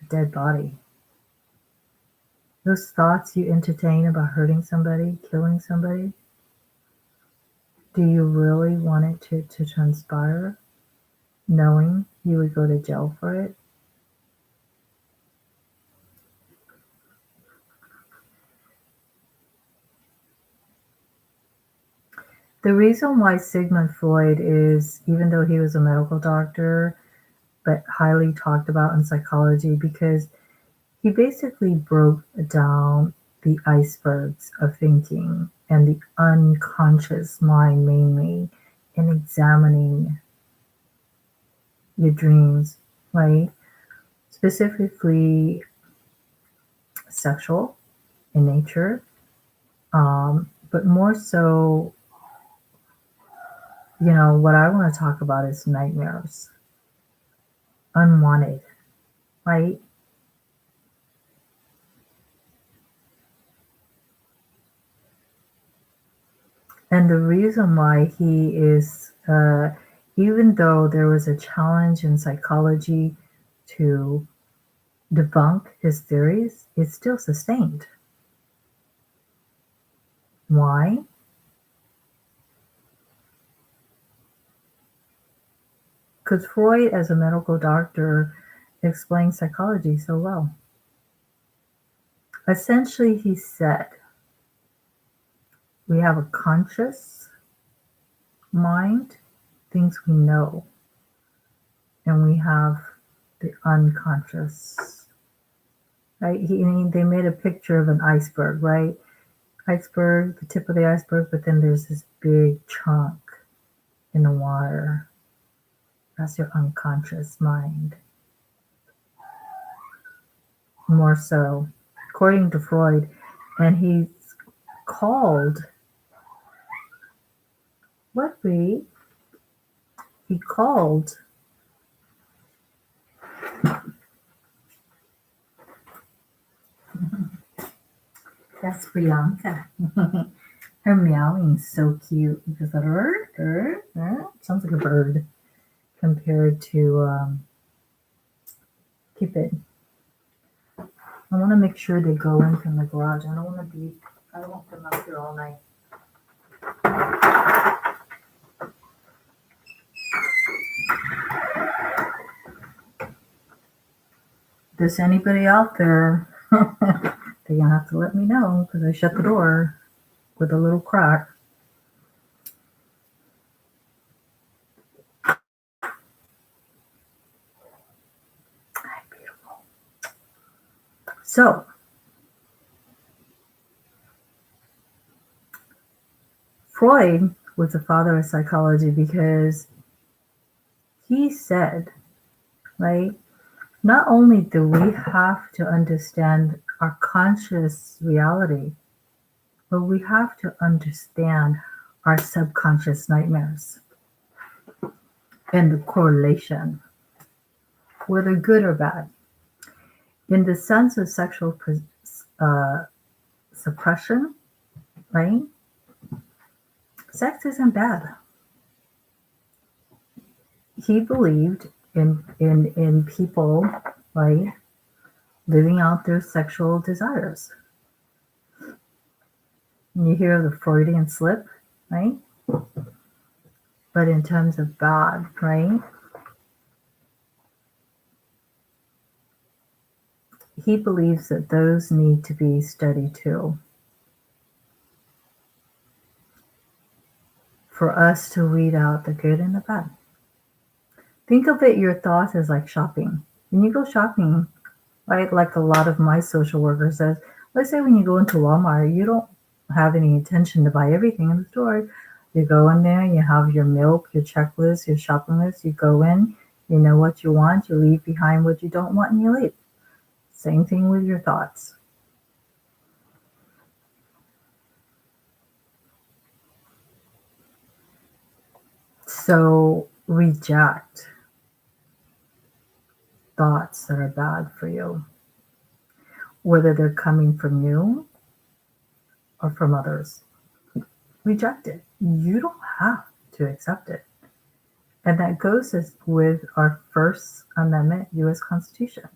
a dead body. Those thoughts you entertain about hurting somebody, killing somebody, do you really want it to transpire, knowing you would go to jail for it? The reason why Sigmund Freud is, even though he was a medical doctor, but highly talked about in psychology, because he basically broke down the icebergs of thinking and the unconscious mind mainly in examining your dreams, right? Specifically sexual in nature, but more so, what I want to talk about is nightmares, unwanted, right? And the reason why he is, even though there was a challenge in psychology to debunk his theories, it's still sustained. Why? Because Freud, as a medical doctor, explains psychology so well. Essentially, he said we have a conscious mind, things we know, and we have the unconscious. Right? They made a picture of an iceberg, right? Iceberg, the tip of the iceberg, but then there's this big chunk in the water. That's your unconscious mind. More so, according to Freud, and he's called what we he called that's Priyanka. Her meowing is so cute because sounds like a bird compared to Cupid. I want to make sure they go in from the garage. I don't want them up here all night. There's anybody out there, they're gonna have to let me know because I shut the door with a little crack. Beautiful. So, Freud was the father of psychology because he said, right, not only do we have to understand our conscious reality, but we have to understand our subconscious nightmares and the correlation, whether good or bad. In the sense of sexual suppression, right? Sex isn't bad. He believed in people, right, living out their sexual desires. And you hear of the Freudian slip, right? But in terms of bad, right? He believes that those need to be studied too. For us to weed out the good and the bad. Think of it, your thoughts as like shopping. When you go shopping, right, like a lot of my social workers says, let's say when you go into Walmart, you don't have any intention to buy everything in the store. You go in there, you have your milk, your checklist, your shopping list, you go in, you know what you want, you leave behind what you don't want, and you leave. Same thing with your thoughts. So reject thoughts that are bad for you, whether they're coming from you or from others. reject it. You don't have to accept it. And that goes with our First Amendment U.S. Constitution.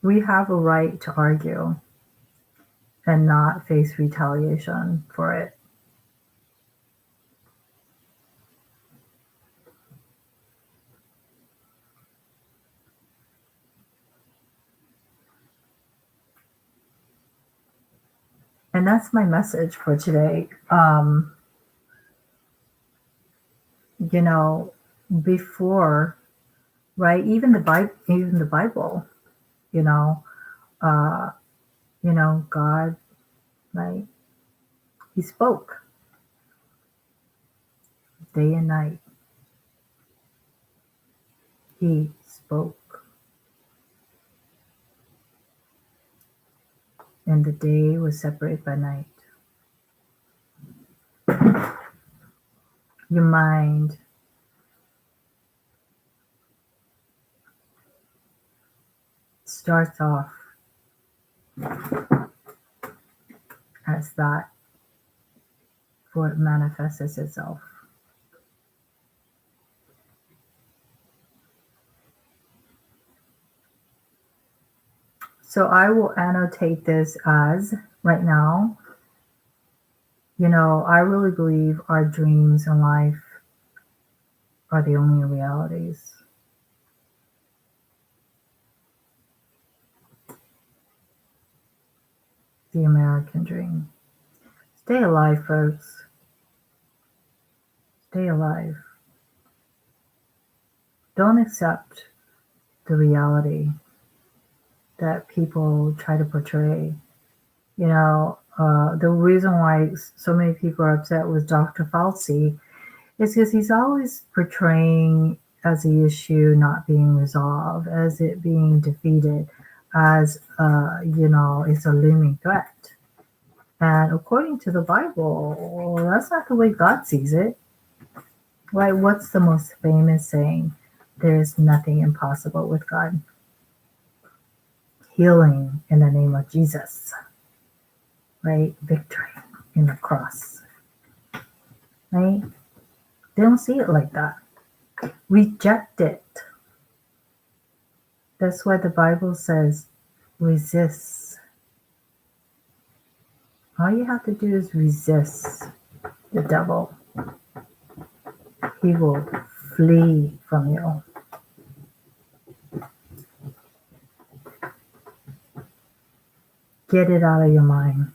We have a right to argue and not face retaliation for it. And that's my message for today. You know, before, right? Even the Bible, you know, uh, God, right? He spoke day and night. He spoke, and the day was separated by night. Your mind starts off as that before it manifests itself. So I will annotate this as right now, I really believe our dreams in life are the only realities. The American dream. Stay alive, folks. Stay alive. Don't accept the reality that people try to portray. The reason why so many people are upset with Dr. Fauci is because he's always portraying as the issue not being resolved, as it being defeated, as it's a looming threat. And according to the Bible, that's not the way God sees it. Right? What's the most famous saying? There is nothing impossible with God. Healing in the name of Jesus. Right? Victory in the cross. Right? They don't see it like that. Reject it. That's why the Bible says resist. All you have to do is resist the devil. He will flee from you. Get it out of your mind.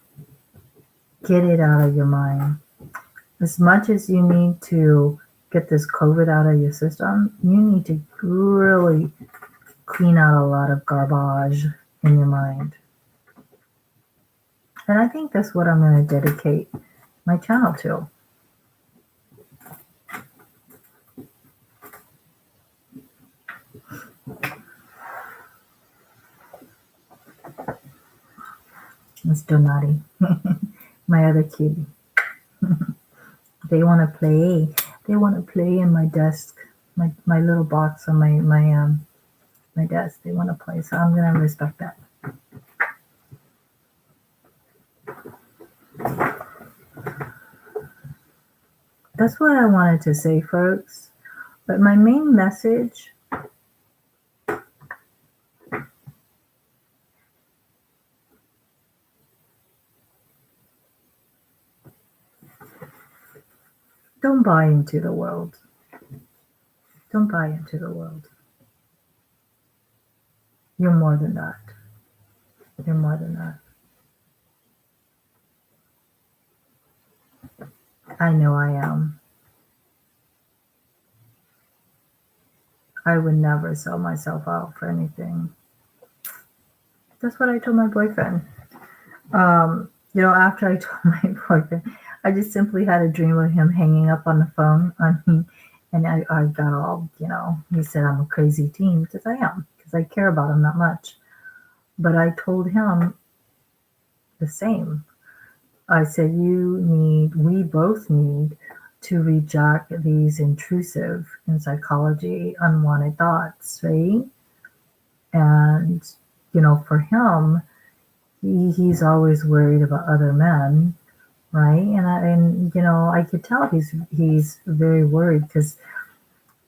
Get it out of your mind. As much as you need to get this COVID out of your system, you need to really clean out a lot of garbage in your mind. And I think that's what I'm going to dedicate my channel to. It's Donati, my other kitty. They want to play. They want to play in my desk, my little box on my desk. They want to play, so I'm gonna respect that. That's what I wanted to say, folks. But my main message don't buy into the world. Don't buy into the world. You're more than that. You're more than that. I know I am. I would never sell myself out for anything. That's what I told my boyfriend. After I told my boyfriend, I just simply had a dream of him hanging up on the phone on me. And I got all, he said I'm a crazy teen, because I am, because I care about him that much. But I told him the same. I said, we both need to reject these intrusive, in psychology, unwanted thoughts, right? And, for him, he's always worried about other men, right? And I could tell he's very worried because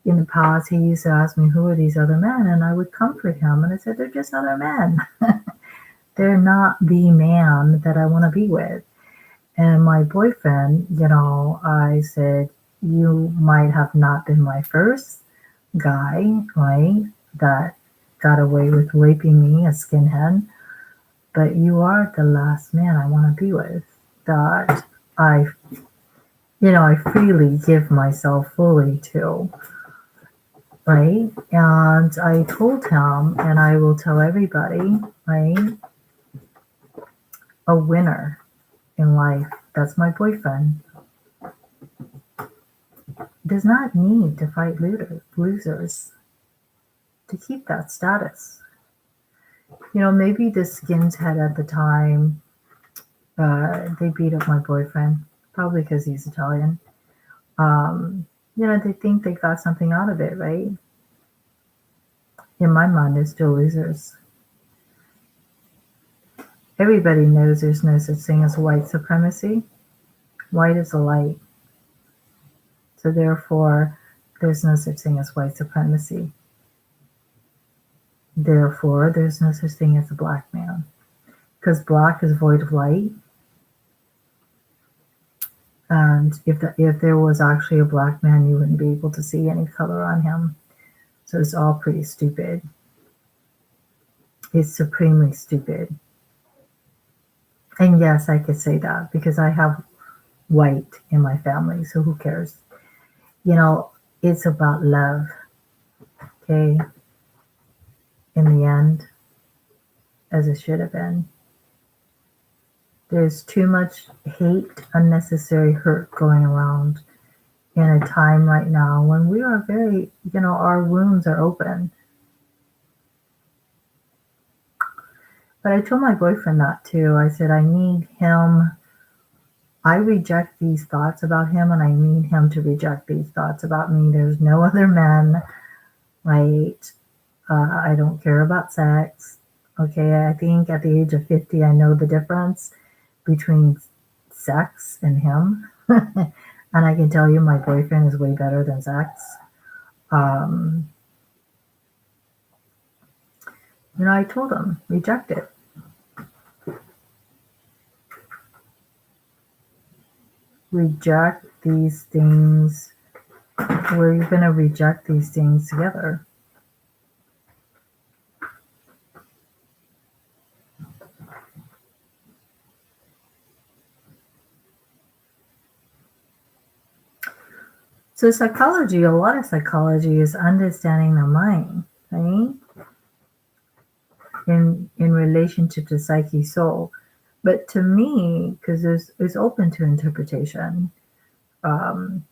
in the past he used to ask me who are these other men, and I would comfort him, and I said they're just other men. They're not the man that I want to be with. And my boyfriend, I said, you might have not been my first guy, right, that got away with raping me, a skinhead, but you are the last man I want to be with, that I, I freely give myself fully to, right? And I told him, and I will tell everybody, right, a winner in life, that's my boyfriend, does not need to fight losers to keep that status. Maybe the skinhead at the time, they beat up my boyfriend, probably because he's Italian. They think they got something out of it, right? In my mind, they're still losers. Everybody knows there's no such thing as white supremacy. White is a light. So therefore, there's no such thing as white supremacy. Therefore, there's no such thing as a black man. Because black is void of light. And if there was actually a black man, you wouldn't be able to see any color on him. So it's all pretty stupid. It's supremely stupid. And yes, I could say that because I have white in my family, so who cares? It's about love, okay? In the end, as it should have been. There's too much hate, unnecessary hurt going around in a time right now when we are very, our wounds are open. But I told my boyfriend that too. I said, I need him. I reject these thoughts about him, and I need him to reject these thoughts about me. There's no other men, right? I don't care about sex. Okay, I think at the age of 50, I know the difference between sex and him. And I can tell you my boyfriend is way better than sex. I told him, reject it. Reject these things. We're going to reject these things together. So psychology, a lot of psychology is understanding the mind, right? In relationship to psyche, soul. But to me, because it's open to interpretation, for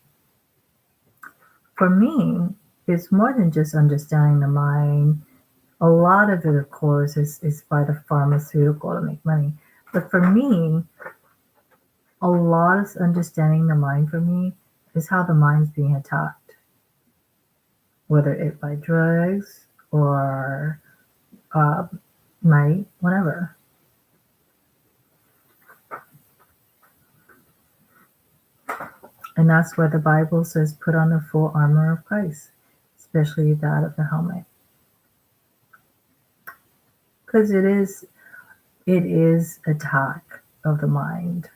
me, it's more than just understanding the mind. A lot of it, of course, is by the pharmaceutical to make money. But for me, a lot of understanding the mind for me is how the mind's being attacked, whether it by drugs or right, whatever. And that's where the Bible says, put on the full armor of Christ, especially that of the helmet. Because it is attack of the mind.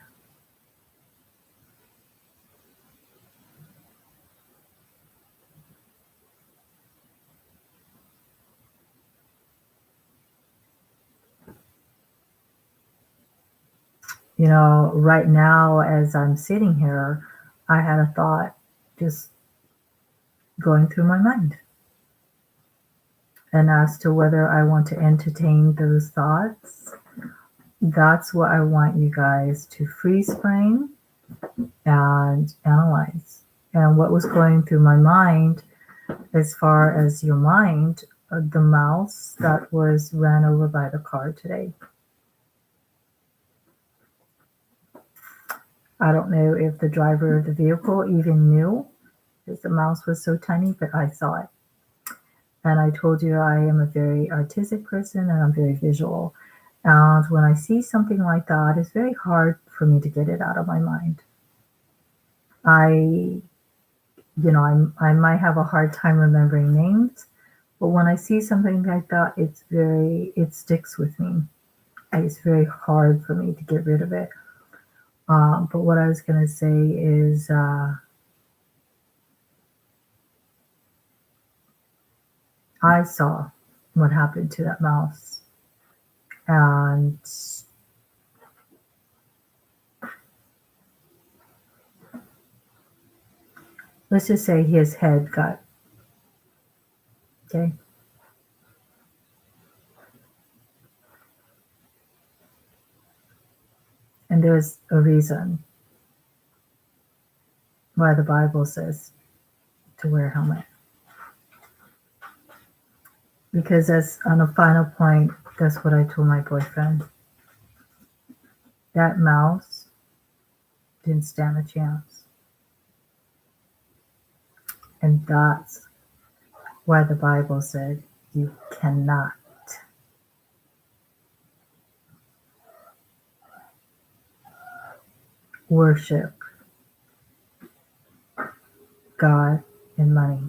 Right now, as I'm sitting here, I had a thought just going through my mind. And as to whether I want to entertain those thoughts, that's what I want you guys to freeze frame and analyze. And what was going through my mind, as far as your mind, the mouse that was ran over by the car today. I don't know if the driver of the vehicle even knew, because the mouse was so tiny, but I saw it. And I told you I am a very artistic person and I'm very visual. And when I see something like that, it's very hard for me to get it out of my mind. I, I might have a hard time remembering names, but when I see something like that, it sticks with me. It's very hard for me to get rid of it. But what I was going to say is, I saw what happened to that mouse. And let's just say his head got, okay? And there's a reason why the Bible says to wear a helmet. Because that's on a final point, that's what I told my boyfriend. That mouse didn't stand a chance. And that's why the Bible said you cannot worship God and money.